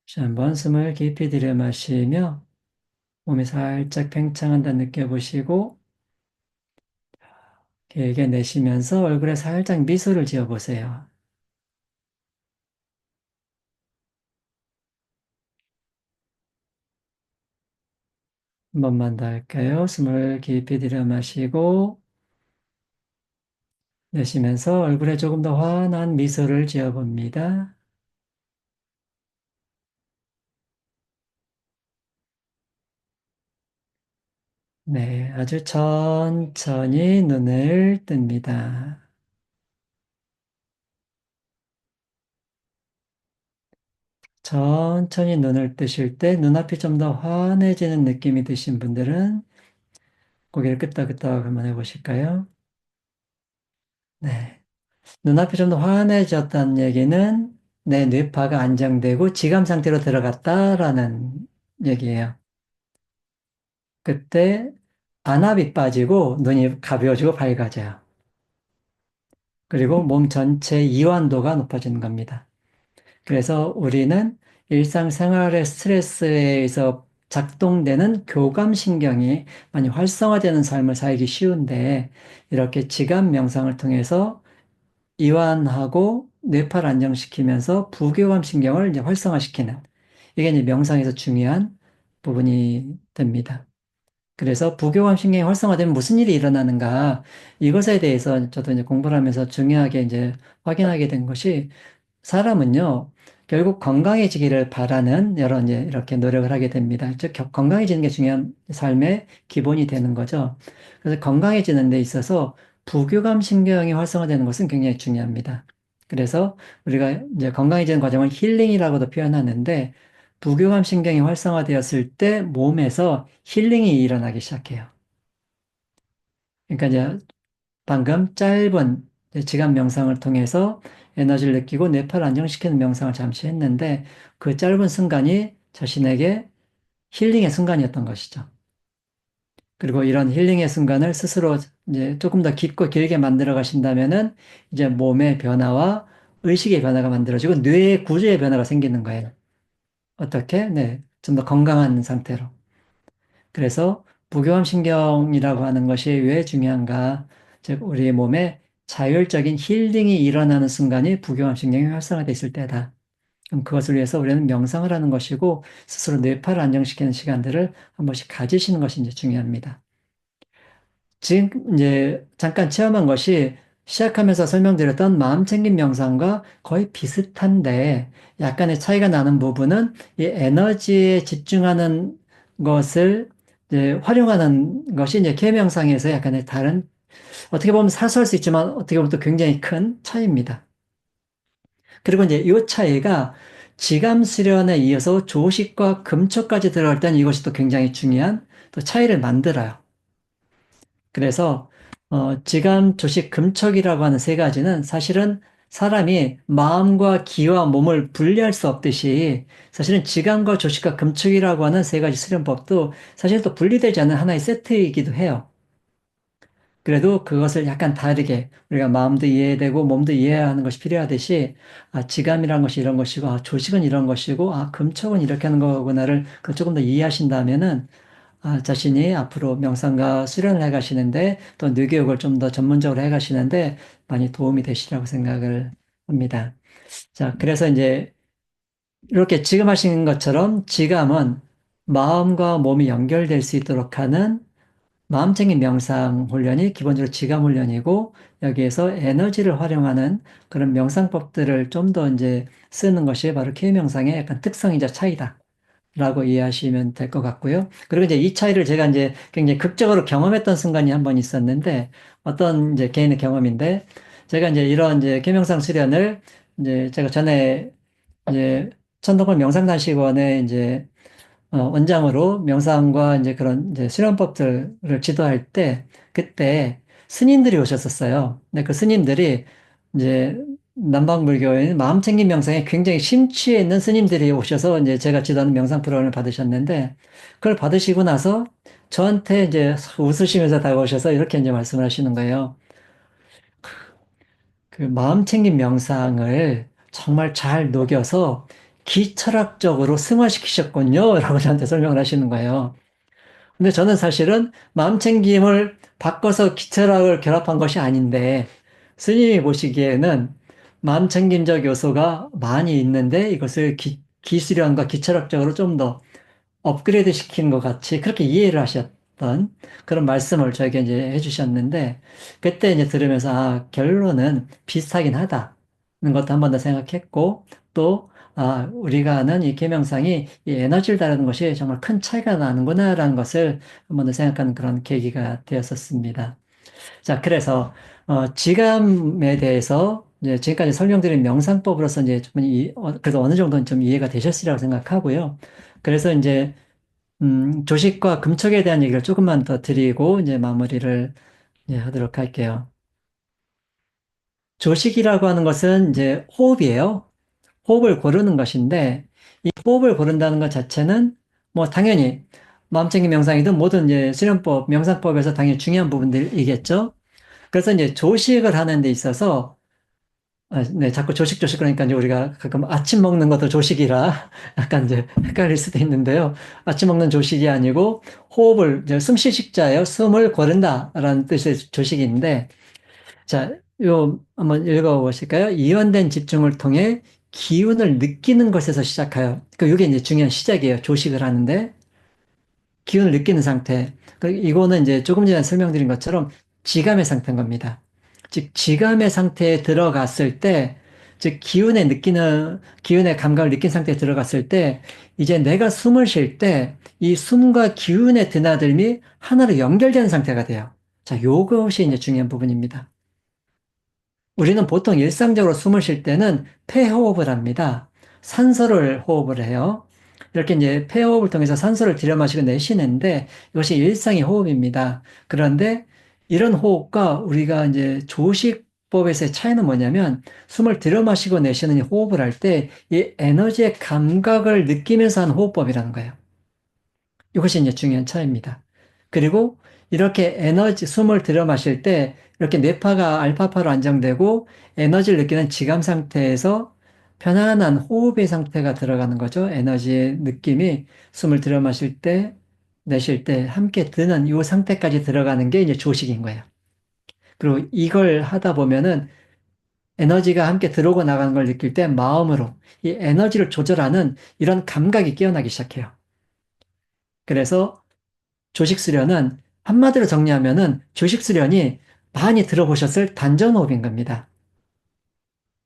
다시 한번 숨을 깊이 들여 마시며 몸이 살짝 팽창한다 느껴보시고 길게 내쉬면서 얼굴에 살짝 미소를 지어 보세요. 한 번만 더 할까요? 숨을 깊이 들여 마시고 내쉬면서 얼굴에 조금 더 환한 미소를 지어 봅니다. 네, 아주 천천히 눈을 뜹니다. 천천히 눈을 뜨실 때 눈앞이 좀 더 환해지는 느낌이 드신 분들은 고개를 끄덕끄덕 한번 해보실까요? 네. 눈앞이 좀 더 환해졌다는 얘기는 내 뇌파가 안정되고 지감 상태로 들어갔다라는 얘기예요. 그때 안압이 빠지고 눈이 가벼워지고 밝아져요. 그리고 몸 전체 이완도가 높아지는 겁니다. 그래서 우리는 일상생활의 스트레스에 의해서 작동되는 교감신경이 많이 활성화되는 삶을 살기 쉬운데 이렇게 지감 명상을 통해서 이완하고 뇌파를 안정시키면서 부교감신경을 이제 활성화시키는 이게 이제 명상에서 중요한 부분이 됩니다. 그래서 부교감신경이 활성화되면 무슨 일이 일어나는가 이것에 대해서 저도 이제 공부를 하면서 중요하게 이제 확인하게 된 것이 사람은요, 결국 건강해지기를 바라는 여러 이제 이렇게 노력을 하게 됩니다. 즉, 건강해지는 게 중요한 삶의 기본이 되는 거죠. 그래서 건강해지는 데 있어서 부교감 신경이 활성화되는 것은 굉장히 중요합니다. 그래서 우리가 이제 건강해지는 과정을 힐링이라고도 표현하는데 부교감 신경이 활성화되었을 때 몸에서 힐링이 일어나기 시작해요. 그러니까 이제 방금 짧은 지감 명상을 통해서 에너지를 느끼고 뇌파를 안정시키는 명상을 잠시 했는데 그 짧은 순간이 자신에게 힐링의 순간이었던 것이죠. 그리고 이런 힐링의 순간을 스스로 이제 조금 더 깊고 길게 만들어 가신다면은 이제 몸의 변화와 의식의 변화가 만들어지고 뇌의 구조의 변화가 생기는 거예요. 어떻게? 네. 좀 더 건강한 상태로. 그래서 부교감 신경이라고 하는 것이 왜 중요한가? 즉, 우리 몸에 자율적인 힐링이 일어나는 순간이 부교감 신경이 활성화되어 있을 때다. 그럼 그것을 위해서 우리는 명상을 하는 것이고, 스스로 뇌파를 안정시키는 시간들을 한 번씩 가지시는 것이 이제 중요합니다. 지금 이제 잠깐 체험한 것이 시작하면서 설명드렸던 마음챙김 명상과 거의 비슷한데, 약간의 차이가 나는 부분은 이 에너지에 집중하는 것을 이제 활용하는 것이 이제 계명상에서 약간의 다른, 어떻게 보면 사소할 수 있지만 어떻게 보면 또 굉장히 큰 차이입니다. 그리고 이제 이 차이가 지감 수련에 이어서 조식과 금초까지 들어갈 때는 이것이 또 굉장히 중요한 또 차이를 만들어요. 그래서 지감, 조식, 금척이라고 하는 세 가지는 사실은 사람이 마음과 기와 몸을 분리할 수 없듯이 사실은 지감과 조식과 금척이라고 하는 세 가지 수련법도 사실 또 분리되지 않는 하나의 세트이기도 해요. 그래도 그것을 약간 다르게 우리가 마음도 이해되고 몸도 이해해야 하는 것이 필요하듯이 지감이란 것이 이런 것이고 조식은 이런 것이고 금척은 이렇게 하는 거구나를 그 조금 더 이해하신다면은 자신이 앞으로 명상과 수련을 해 가시는데 또 뇌교육을 좀 더 전문적으로 해 가시는데 많이 도움이 되시라고 생각을 합니다. 자, 그래서 이제 이렇게 지금 하신 것처럼 지감은 마음과 몸이 연결될 수 있도록 하는 마음챙김 명상 훈련이 기본적으로 지감 훈련이고 여기에서 에너지를 활용하는 그런 명상법들을 좀 더 이제 쓰는 것이 바로 K명상의 약간 특성이자 차이다. 라고 이해하시면 될 것 같고요. 그리고 이제 이 차이를 제가 이제 굉장히 극적으로 경험했던 순간이 한 번 있었는데 어떤 이제 개인의 경험인데 제가 이제 이런 이제 계명상 수련을 이제 제가 전에 이제 천동골 명상단식원에 이제 원장으로 명상과 이제 그런 이제 수련법들을 지도할 때 그때 스님들이 오셨었어요. 근데 그 스님들이 이제 남방불교의 마음챙김 명상에 굉장히 심취해 있는 스님들이 오셔서 이제 제가 지도하는 명상 프로그램을 받으셨는데 그걸 받으시고 나서 저한테 이제 웃으시면서 다가오셔서 이렇게 이제 말씀을 하시는 거예요. 그 마음챙김 명상을 정말 잘 녹여서 기철학적으로 승화시키셨군요. 라고 저한테 설명을 하시는 거예요. 근데 저는 사실은 마음챙김을 바꿔서 기철학을 결합한 것이 아닌데, 스님이 보시기에는 마음챙김적 요소가 많이 있는데, 이것을 기술연과 기철학적으로 좀 더 업그레이드 시킨 것 같이 그렇게 이해를 하셨던 그런 말씀을 저에게 이제 해주셨는데, 그때 이제 들으면서, 결론은 비슷하긴 하다는 것도 한 번 더 생각했고, 또, 우리가 아는 이 계명상이 이 에너지를 다루는 것이 정말 큰 차이가 나는구나라는 것을 한 번 더 생각하는 그런 계기가 되었었습니다. 자, 그래서, 지감에 대해서 이제 지금까지 설명드린 명상법으로서 이제 좀 그래도 어느 정도는 좀 이해가 되셨으리라고 생각하고요. 그래서 이제 조식과 금쪽에 대한 얘기를 조금만 더 드리고 이제 마무리를 하도록 할게요. 조식이라고 하는 것은 이제 호흡이에요. 호흡을 고르는 것인데 이 호흡을 고른다는 것 자체는 뭐 당연히 마음챙김 명상이든 모든 이제 수련법, 명상법에서 당연히 중요한 부분들이겠죠. 그래서 이제 조식을 하는 데 있어서 네, 자꾸 조식 그러니까 이제 우리가 가끔 아침 먹는 것도 조식이라 약간 이제 헷갈릴 수도 있는데요. 아침 먹는 조식이 아니고 호흡을, 이제 숨쉬식자예요. 숨을 고른다라는 뜻의 조식인데, 자, 요 한번 읽어보실까요? 이완된 집중을 통해 기운을 느끼는 것에서 시작해요. 이게 이제 중요한 시작이에요. 조식을 하는데. 기운을 느끼는 상태. 이거는 이제 조금 전에 설명드린 것처럼 지감의 상태인 겁니다. 즉, 지감의 상태에 들어갔을 때 즉, 기운의 감각을 느낀 상태에 들어갔을 때, 이제 내가 숨을 쉴 때, 이 숨과 기운의 드나들미 하나로 연결되는 상태가 돼요. 자, 요것이 이제 중요한 부분입니다. 우리는 보통 일상적으로 숨을 쉴 때는 폐호흡을 합니다. 산소를 호흡을 해요. 이렇게 이제 폐호흡을 통해서 산소를 들여 마시고 내쉬는데 이것이 일상의 호흡입니다. 그런데 이런 호흡과 우리가 이제 조식법에서의 차이는 뭐냐면 숨을 들여 마시고 내쉬는 이 호흡을 할 때 이 에너지의 감각을 느끼면서 하는 호흡법이라는 거예요. 이것이 이제 중요한 차이입니다. 그리고 이렇게 숨을 들여 마실 때 이렇게 뇌파가 알파파로 안정되고 에너지를 느끼는 지감 상태에서 편안한 호흡의 상태가 들어가는 거죠. 에너지의 느낌이 숨을 들여 마실 때, 내쉴 때 함께 드는 이 상태까지 들어가는 게 이제 조식인 거예요. 그리고 이걸 하다 보면은 에너지가 함께 들어오고 나가는 걸 느낄 때 마음으로 이 에너지를 조절하는 이런 감각이 깨어나기 시작해요. 그래서 조식 수련은 한마디로 정리하면은 조식 수련이 많이 들어보셨을 단전호흡인 겁니다.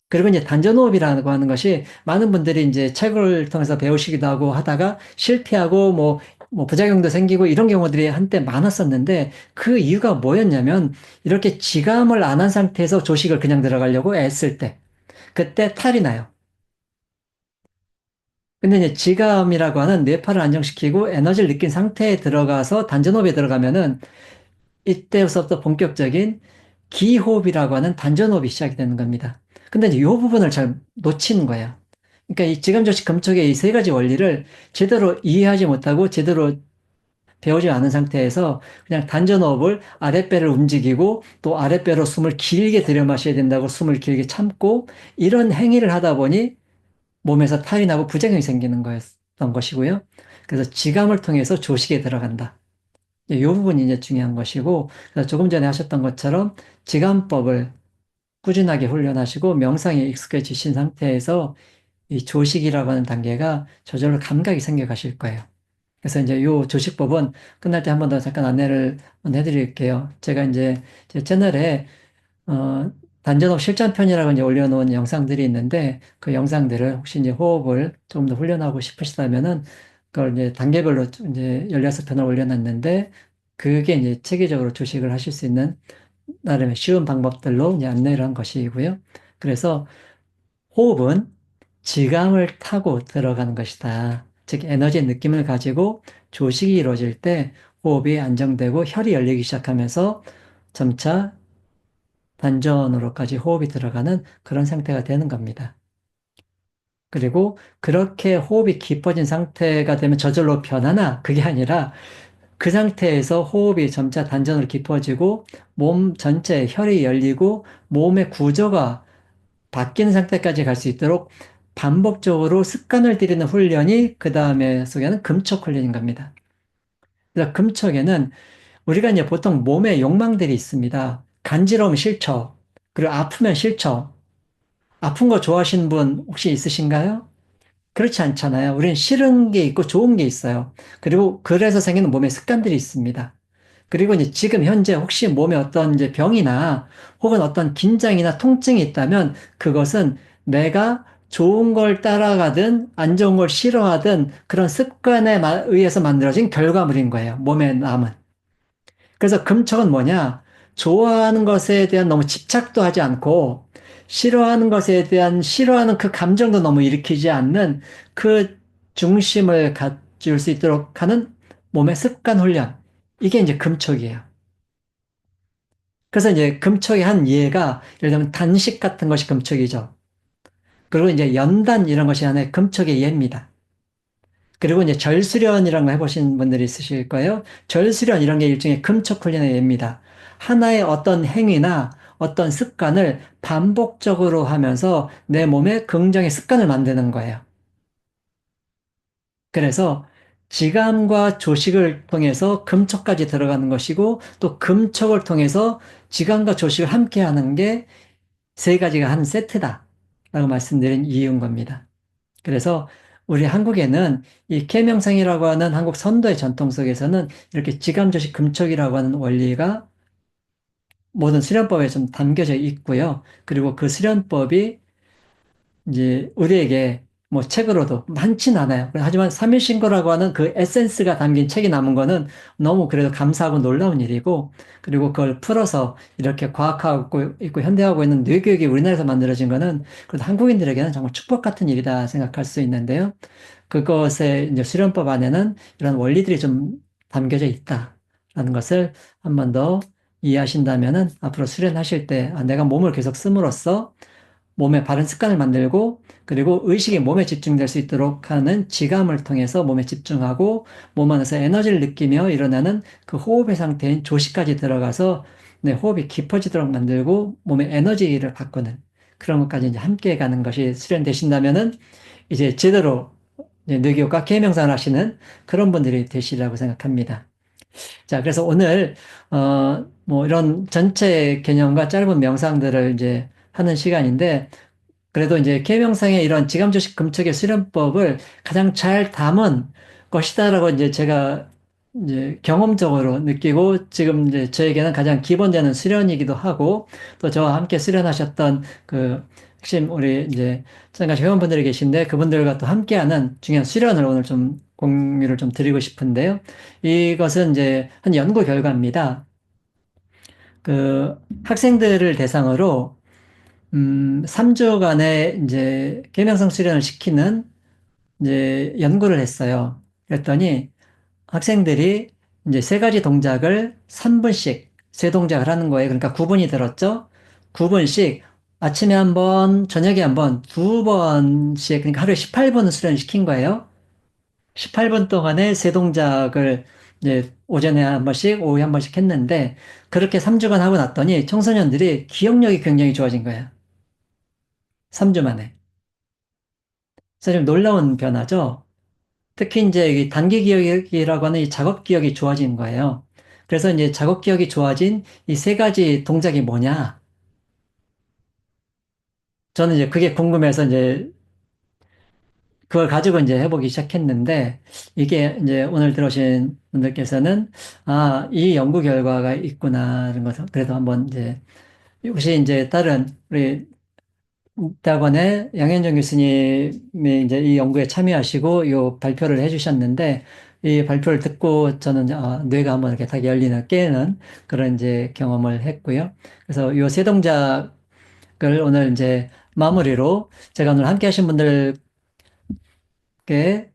그리고 이제 단전호흡이라고 하는 것이 많은 분들이 이제 책을 통해서 배우시기도 하고 하다가 실패하고 뭐 부작용도 생기고 이런 경우들이 한때 많았었는데 그 이유가 뭐였냐면 이렇게 지감을 안 한 상태에서 조식을 그냥 들어가려고 애쓸 때 그때 탈이 나요. 근데 이제 지감이라고 하는 뇌파를 안정시키고 에너지를 느낀 상태에 들어가서 단전호흡에 들어가면은 이때부터 본격적인 기호흡이라고 하는 단전호흡이 시작이 되는 겁니다. 근데 이제 이 부분을 잘 놓치는 거예요. 그러니까 이 지감조식 금촉의 이 세 가지 원리를 제대로 이해하지 못하고 제대로 배우지 않은 상태에서 그냥 단전호흡을 아랫배를 움직이고 또 아랫배로 숨을 길게 들여 마셔야 된다고 숨을 길게 참고 이런 행위를 하다 보니 몸에서 탈이 나고 부작용이 생기는 거였던 것이고요. 그래서 지감을 통해서 조식에 들어간다. 이 부분이 이제 중요한 것이고, 그래서 조금 전에 하셨던 것처럼 지감법을 꾸준하게 훈련하시고 명상에 익숙해지신 상태에서 이 조식이라고 하는 단계가 저절로 감각이 생겨가실 거예요. 그래서 이제 이 조식법은 끝날 때 한 번 더 잠깐 안내를 해드릴게요. 제가 이제 제 채널에 어, 단전업 실전편이라고 이제 올려놓은 영상들이 있는데 그 영상들을 혹시 이제 호흡을 조금 더 훈련하고 싶으시다면은 그걸 이제 단계별로 이제 16편을 올려놨는데 그게 이제 체계적으로 조식을 하실 수 있는 나름의 쉬운 방법들로 이제 안내를 한 것이고요. 그래서 호흡은 지감을 타고 들어가는 것이다. 즉 에너지의 느낌을 가지고 조식이 이루어질 때 호흡이 안정되고 혈이 열리기 시작하면서 점차 단전으로까지 호흡이 들어가는 그런 상태가 되는 겁니다. 그리고 그렇게 호흡이 깊어진 상태가 되면 저절로 변하나 그게 아니라 그 상태에서 호흡이 점차 단전으로 깊어지고 몸 전체에 혈이 열리고 몸의 구조가 바뀌는 상태까지 갈 수 있도록 반복적으로 습관을 들이는 훈련이 그 다음에 소개하는 금촉 훈련인 겁니다. 그래서 금촉에는 우리가 이제 보통 몸에 욕망들이 있습니다. 간지러우면 싫죠. 그리고 아프면 싫죠. 아픈 거 좋아하시는 분 혹시 있으신가요? 그렇지 않잖아요. 우리는 싫은 게 있고 좋은 게 있어요. 그리고 그래서 생기는 몸의 습관들이 있습니다. 그리고 이제 지금 현재 혹시 몸에 어떤 이제 병이나 혹은 어떤 긴장이나 통증이 있다면 그것은 내가 좋은 걸 따라가든 안 좋은 걸 싫어하든 그런 습관에 의해서 만들어진 결과물인 거예요. 몸에 남은. 그래서 금촉은 뭐냐? 좋아하는 것에 대한 너무 집착도 하지 않고, 싫어하는 것에 대한 싫어하는 그 감정도 너무 일으키지 않는 그 중심을 갖출 수 있도록 하는 몸의 습관 훈련. 이게 이제 금촉이에요. 그래서 이제 금촉의 한 예가, 예를 들면 단식 같은 것이 금촉이죠. 그리고 이제 연단 이런 것이 하나의 금촉의 예입니다. 그리고 이제 절수련이라는 거 해보신 분들이 있으실 거예요. 절수련 이런 게 일종의 금촉 훈련의 예입니다. 하나의 어떤 행위나 어떤 습관을 반복적으로 하면서 내 몸에 긍정의 습관을 만드는 거예요. 그래서 지감과 조식을 통해서 금촉까지 들어가는 것이고 또 금촉을 통해서 지감과 조식을 함께 하는 게 세 가지가 한 세트다. 라고 말씀드린 이유인 겁니다. 그래서 우리 한국에는 이 계명상이라고 하는 한국 선도의 전통 속에서는 이렇게 지감조식 금촉이라고 하는 원리가 모든 수련법에 좀 담겨져 있고요. 그리고 그 수련법이 이제 우리에게 뭐 책으로도 많진 않아요. 하지만 삼일신고라고 하는 그 에센스가 담긴 책이 남은 거는 너무 그래도 감사하고 놀라운 일이고, 그리고 그걸 풀어서 이렇게 과학하고 있고 현대하고 있는 뇌교육이 우리나라에서 만들어진 거는 그래도 한국인들에게는 정말 축복 같은 일이다 생각할 수 있는데요. 그것의 이제 수련법 안에는 이런 원리들이 좀 담겨져 있다라는 것을 한 번 더 이해하신다면은 앞으로 수련하실 때 아, 내가 몸을 계속 씀으로써 몸에 바른 습관을 만들고 그리고 의식이 몸에 집중될 수 있도록 하는 지감을 통해서 몸에 집중하고 몸 안에서 에너지를 느끼며 일어나는 그 호흡의 상태인 조식까지 들어가서 내 호흡이 깊어지도록 만들고 몸의 에너지를 바꾸는 그런 것까지 이제 함께 가는 것이 수련되신다면은 이제 제대로 이제 뇌교과 계명상을 하시는 그런 분들이 되시리라고 생각합니다. 자, 그래서 오늘 뭐 이런 전체 개념과 짧은 명상들을 이제 하는 시간인데 그래도 이제 계명상의 이런 지감조식 금척의 수련법을 가장 잘 담은 것이다라고 이제 제가 이제 경험적으로 느끼고 지금 이제 저에게는 가장 기본되는 수련이기도 하고 또 저와 함께 수련하셨던 그 핵심 우리 이제 참가자 회원분들이 계신데 그분들과 또 함께하는 중요한 수련을 오늘 좀 공유를 좀 드리고 싶은데요. 이것은 이제 한 연구 결과입니다. 그 학생들을 대상으로 3주간의 이제 계명성 수련을 시키는 이제 연구를 했어요. 그랬더니 학생들이 이제 세 가지 동작을 3분씩 세 동작을 하는 거예요. 그러니까 9분이 들었죠. 9분씩 아침에 한 번, 저녁에 한 번, 두 번씩 그러니까 하루에 18분 수련을 시킨 거예요. 18분 동안에 세 동작을 이제 오전에 한 번씩, 오후에 한 번씩 했는데 그렇게 3주간 하고 났더니 청소년들이 기억력이 굉장히 좋아진 거예요. 3주 만에. 사실 놀라운 변화죠. 특히 이제 이 단기 기억이라고 하는 이 작업 기억이 좋아진 거예요. 그래서 이제 작업 기억이 좋아진 이 세 가지 동작이 뭐냐? 저는 이제 그게 궁금해서 이제 그걸 가지고 이제 해보기 시작했는데 이게 이제 오늘 들어오신 분들께서는 아, 이 연구 결과가 있구나라는 것을 그래도 한번 이제 혹시 이제 다른 우리 대학원의 양현종 교수님이 이제 이 연구에 참여하시고 이 발표를 해주셨는데 이 발표를 듣고 저는 뇌가 한번 이렇게 딱 열리는 깨는 그런 이제 경험을 했고요. 그래서 이 세 동작을 오늘 이제 마무리로 제가 오늘 함께 하신 분들께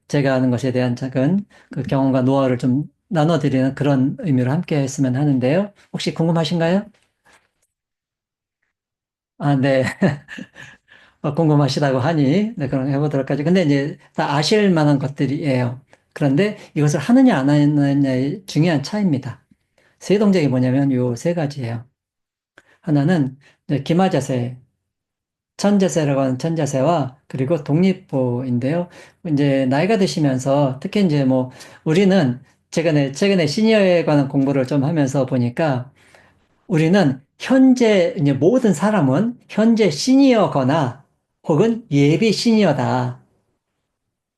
제가 하는 것에 대한 작은 그 경험과 노하우를 좀 나눠드리는 그런 의미로 함께 했으면 하는데요. 혹시 궁금하신가요? 아, 네. 궁금하시다고 하니, 네, 그럼 해보도록 하죠. 근데 이제 다 아실 만한 것들이에요. 그런데 이것을 하느냐 안 하느냐의 중요한 차이입니다. 세 동작이 뭐냐면 요 세 가지예요. 하나는 이제 기마자세, 천자세라고 하는 천자세와 그리고 독립보인데요. 이제 나이가 드시면서 특히 이제 뭐 우리는 최근에 시니어에 관한 공부를 좀 하면서 보니까 우리는 현재, 이제 모든 사람은 현재 시니어거나 혹은 예비 시니어다.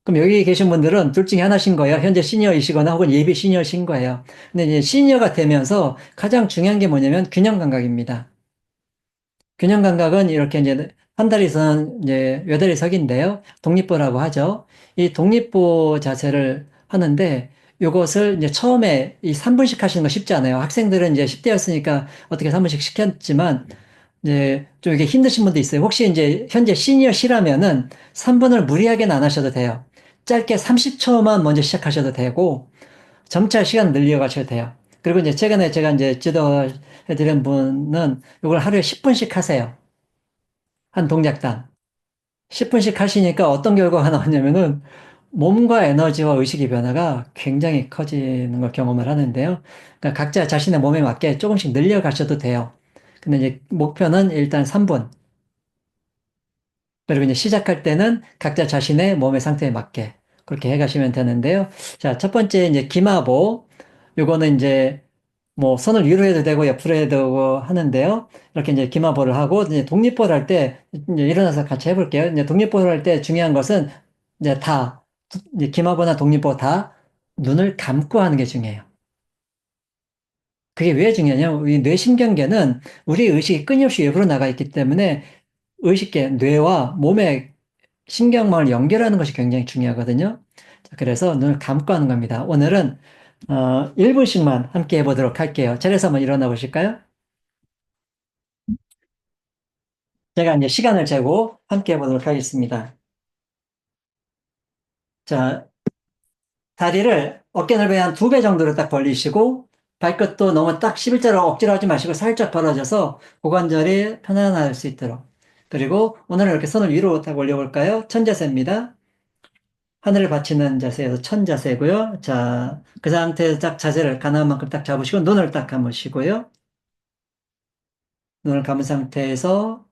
그럼 여기 계신 분들은 둘 중에 하나신 거예요. 현재 시니어이시거나 혹은 예비 시니어신 거예요. 근데 이제 시니어가 되면서 가장 중요한 게 뭐냐면 균형 감각입니다. 균형 감각은 이렇게 이제 한 다리선 이제 여다리 석인데요. 독립보라고 하죠. 이 독립보 자세를 하는데 이것을 이제 처음에 이 3분씩 하시는 거 쉽지 않아요. 학생들은 이제 10대였으니까 어떻게 3분씩 시켰지만 이제 좀 이게 힘드신 분도 있어요. 혹시 이제 현재 시니어시라면은 3분을 무리하게는 안 하셔도 돼요. 짧게 30초만 먼저 시작하셔도 되고 점차 시간 늘려가셔도 돼요. 그리고 이제 최근에 제가 이제 지도해드린 분은 이걸 하루에 10분씩 하세요. 한 동작당. 10분씩 하시니까 어떤 결과가 나왔냐면은 몸과 에너지와 의식의 변화가 굉장히 커지는 걸 경험을 하는데요. 그러니까 각자 자신의 몸에 맞게 조금씩 늘려가셔도 돼요. 근데 이제 목표는 일단 3분. 그리고 이제 시작할 때는 각자 자신의 몸의 상태에 맞게 그렇게 해 가시면 되는데요. 자, 첫 번째 이제 기마보. 요거는 이제 뭐 손을 위로 해도 되고 옆으로 해도 되고 하는데요. 이렇게 이제 기마보를 하고 이제 독립보를 할 때 이제 일어나서 같이 해볼게요. 이제 독립보를 할 때 중요한 것은 이제 이제 기마보나 독립보 다 눈을 감고 하는 게 중요해요. 그게 왜 중요하냐면 이 뇌신경계는 우리 의식이 끊임없이 외부로 나가 있기 때문에 의식계, 뇌와 몸의 신경망을 연결하는 것이 굉장히 중요하거든요. 자, 그래서 눈을 감고 하는 겁니다. 오늘은 1분씩만 함께 해보도록 할게요. 자리에서 한번 일어나 보실까요? 제가 이제 시간을 재고 함께 해보도록 하겠습니다. 자, 다리를 어깨 넓이의 한 2배 정도로 딱 벌리시고 발끝도 너무 딱 11자로 억지로 하지 마시고 살짝 벌어져서 고관절이 편안할 수 있도록. 그리고 오늘은 이렇게 손을 위로 딱 올려볼까요? 천자세입니다. 하늘을 받치는 자세에서 천자세고요. 자, 그 상태에서 딱 자세를 가능한 만큼 딱 잡으시고 눈을 딱 감으시고요. 눈을 감은 상태에서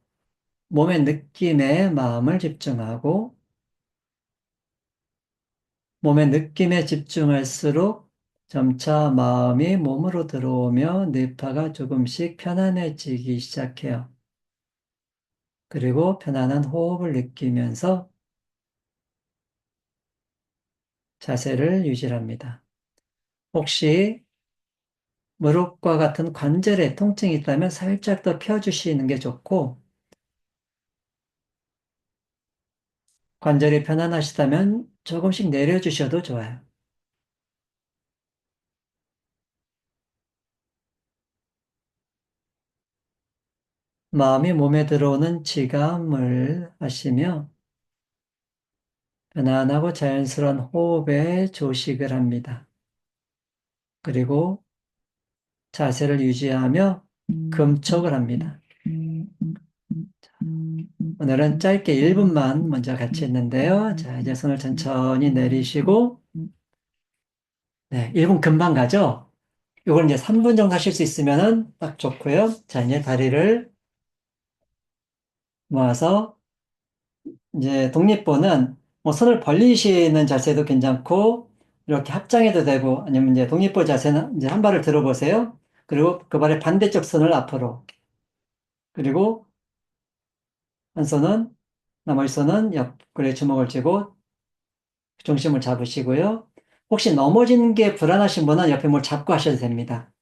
몸의 느낌에 마음을 집중하고 몸의 느낌에 집중할수록 점차 마음이 몸으로 들어오며 뇌파가 조금씩 편안해지기 시작해요. 그리고 편안한 호흡을 느끼면서 자세를 유지합니다. 혹시 무릎과 같은 관절에 통증이 있다면 살짝 더 펴주시는 게 좋고, 관절이 편안하시다면 조금씩 내려주셔도 좋아요. 마음이 몸에 들어오는 지감을 하시며 편안하고 자연스러운 호흡에 조식을 합니다. 그리고 자세를 유지하며 금촉을 합니다. 오늘은 짧게 1분만 먼저 같이 했는데요. 자, 이제 손을 천천히 내리시고, 네, 1분 금방 가죠? 이걸 이제 3분 정도 하실 수 있으면은 딱 좋고요. 자, 이제 다리를 모아서 이제 독립보는 뭐 손을 벌리시는 자세도 괜찮고, 이렇게 합장해도 되고, 아니면 이제 독립보 자세는 이제 한 발을 들어보세요. 그리고 그 발의 반대쪽 손을 앞으로. 그리고 한 손은, 나머지 손은 옆구리에 주먹을 쥐고 중심을 잡으시고요. 혹시 넘어지는 게 불안하신 분은 옆에 뭘 잡고 하셔도 됩니다.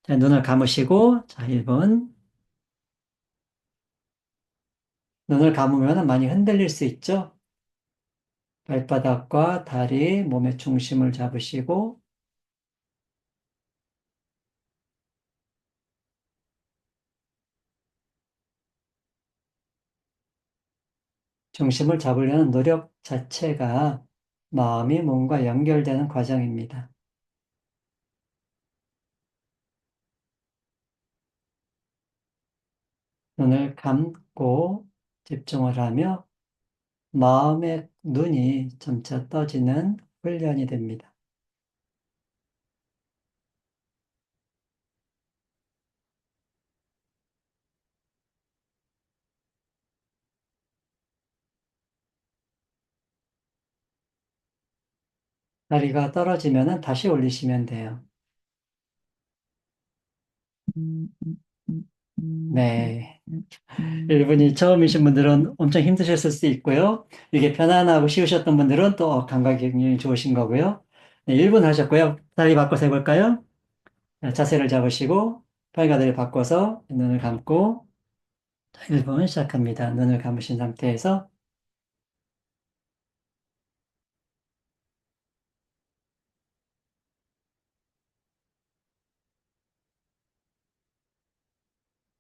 자, 눈을 감으시고, 자, 1분. 눈을 감으면 많이 흔들릴 수 있죠? 발바닥과 다리, 몸의 중심을 잡으시고, 중심을 잡으려는 노력 자체가 마음이 몸과 연결되는 과정입니다. 눈을 감고 집중을 하며 마음의 눈이 점차 떠지는 훈련이 됩니다. 다리가 떨어지면 다시 올리시면 돼요. 네. 1분이 처음이신 분들은 엄청 힘드셨을 수 있고요. 이게 편안하고 쉬우셨던 분들은 또 감각이 굉장히 좋으신 거고요. 네, 1분 하셨고요. 다리 바꿔서 해볼까요? 자, 자세를 잡으시고, 팔과다리 바꿔서 눈을 감고, 1분 시작합니다. 눈을 감으신 상태에서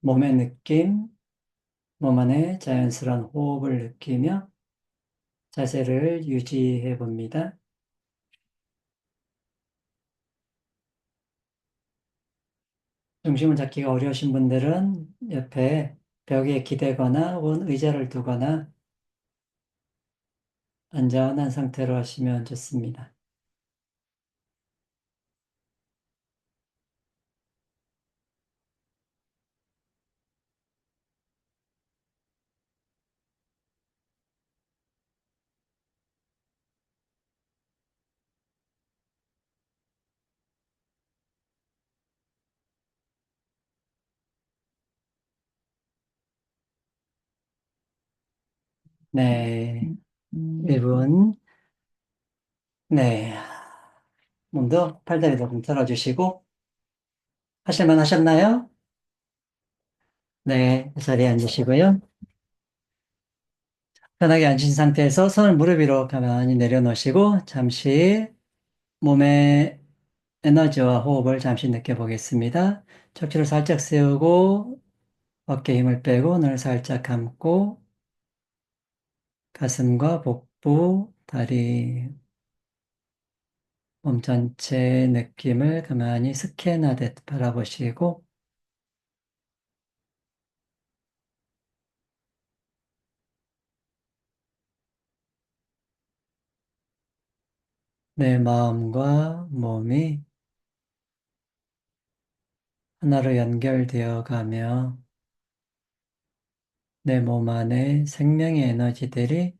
몸의 느낌, 몸 안에 자연스러운 호흡을 느끼며 자세를 유지해 봅니다. 중심을 잡기가 어려우신 분들은 옆에 벽에 기대거나 혹은 의자를 두거나 안전한 상태로 하시면 좋습니다. 네. 1분. 네. 몸도 팔다리도 좀 들어주시고, 하실만 하셨나요? 네. 자리에 앉으시고요. 편하게 앉으신 상태에서 손을 무릎 위로 가만히 내려놓으시고 잠시 몸의 에너지와 호흡을 잠시 느껴보겠습니다. 척추를 살짝 세우고 어깨 힘을 빼고 눈을 살짝 감고 가슴과 복부, 다리, 몸 전체의 느낌을 가만히 스캔하듯 바라보시고 내 마음과 몸이 하나로 연결되어 가며 내 몸 안에 생명의 에너지들이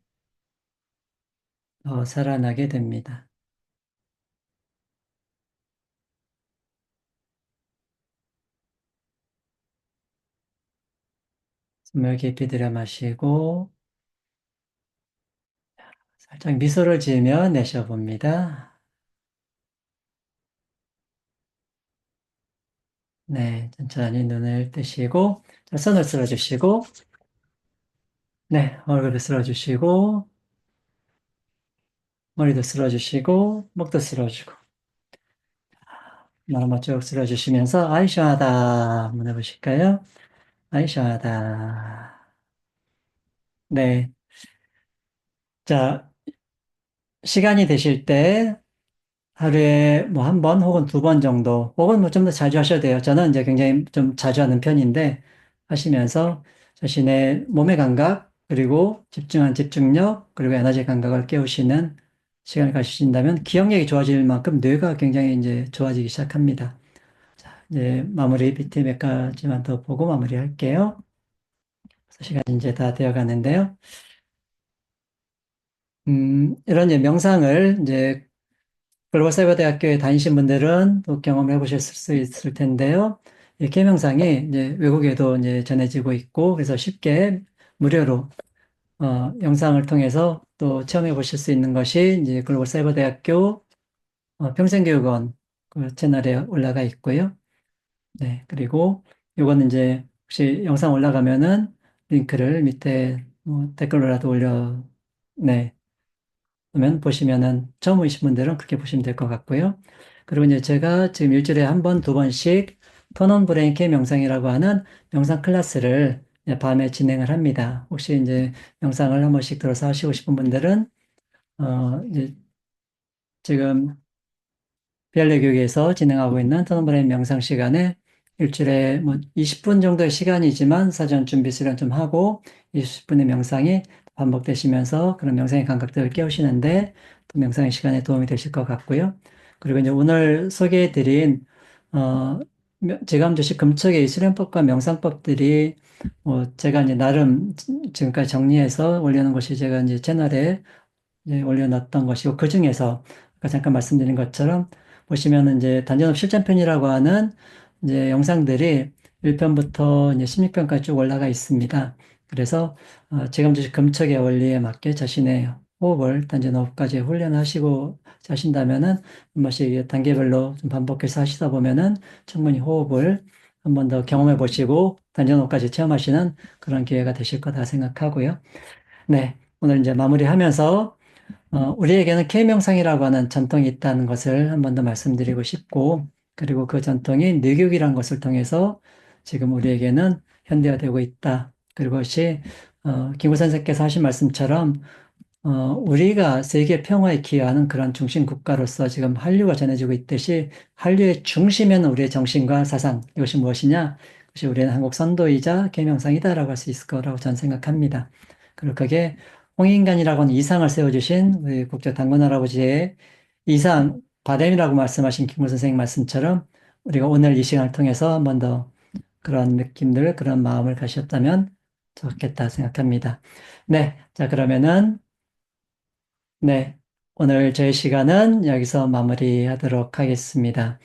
더 살아나게 됩니다. 숨을 깊이 들여 마시고 살짝 미소를 지으며 내쉬어봅니다. 네, 천천히 눈을 뜨시고 자, 손을 쓸어주시고 네, 얼굴을 쓸어주시고 머리도 쓸어주시고 목도 쓸어주고 한번 쭉 쓸어주시면서 아이 시원하다 한번 해보실까요? 아이 시원하다. 네, 자 시간이 되실 때 하루에 뭐 한 번 혹은 두 번 정도, 혹은 뭐 좀 더 자주 하셔도 돼요. 저는 이제 굉장히 좀 자주 하는 편인데, 하시면서 자신의 몸의 감각, 그리고 집중한 집중력, 그리고 에너지 감각을 깨우시는 시간을 가지신다면 기억력이 좋아질 만큼 뇌가 굉장히 이제 좋아지기 시작합니다. 이제 마무리 비트 몇 가지만 더 보고 마무리할게요. 시간이 이제 다 되어 가는데요. 이런 이제 명상을 이제 글로벌 사이버 대학교에 다니신 분들은 또 경험해 보실 수 있을 텐데요. 이 계명상이 이제 외국에도 이제 전해지고 있고, 그래서 쉽게 무료로, 영상을 통해서 또 체험해 보실 수 있는 것이 이제 글로벌 사이버 대학교 평생교육원 그 채널에 올라가 있고요. 네. 그리고 요거는 이제 혹시 영상 올라가면은 링크를 밑에 뭐 댓글로라도 네. 그러면 보시면은 처음 오신 분들은 그렇게 보시면 될 것 같고요. 그리고 이제 제가 지금 일주일에 한 번, 두 번씩 턴온 브레인 K 명상이라고 하는 명상 클래스를 이제 밤에 진행을 합니다. 혹시 이제 명상을 한 번씩 들어서 하시고 싶은 분들은 이제 지금 비알레 교육에서 진행하고 있는 턴온 브레인 명상 시간에 일주일에 뭐 20분 정도의 시간이지만 사전 준비 수련 좀 하고 20분의 명상이 반복되시면서 그런 명상의 감각들을 깨우시는데 또 명상의 시간에 도움이 되실 것 같고요. 그리고 이제 오늘 소개해드린 제감조식 금속의 이 수련법과 명상법들이 제가 이제 나름 지금까지 정리해서 올려놓은 것이 제가 이제 채널에 올려놨던 것이고, 그 중에서 아까 잠깐 말씀드린 것처럼 보시면은 이제 단전업 실전편이라고 하는 이제 영상들이 1편부터 이제 16편까지 쭉 올라가 있습니다. 그래서 지금 금척의 원리에 맞게 자신의 호흡을 단전호흡까지 훈련하시고 하신다면은 한 번씩 단계별로 좀 반복해서 하시다 보면은 충분히 호흡을 한 번 더 경험해 보시고 단전호흡까지 체험하시는 그런 기회가 되실 거다 생각하고요. 네. 오늘 이제 마무리하면서 우리에게는 K명상이라고 하는 전통이 있다는 것을 한 번 더 말씀드리고 싶고, 그리고 그 전통이 뇌교육이라는 것을 통해서 지금 우리에게는 현대화되고 있다. 그것이, 김구 선생께서 하신 말씀처럼, 우리가 세계 평화에 기여하는 그런 중심 국가로서 지금 한류가 전해지고 있듯이, 한류의 중심에는 우리의 정신과 사상, 이것이 무엇이냐? 그것이 우리는 한국 선도이자 K명상이다라고 할 수 있을 거라고 저는 생각합니다. 그리고 그게 홍익인간이라고 하는 이상을 세워주신 우리 국제당군 할아버지의 이상, 바램이라고 말씀하신 김구 선생님 말씀처럼 우리가 오늘 이 시간을 통해서 한 번 더 그런 느낌들, 그런 마음을 가셨다면 좋겠다 생각합니다. 네. 자, 그러면은, 네. 오늘 저희 시간은 여기서 마무리하도록 하겠습니다.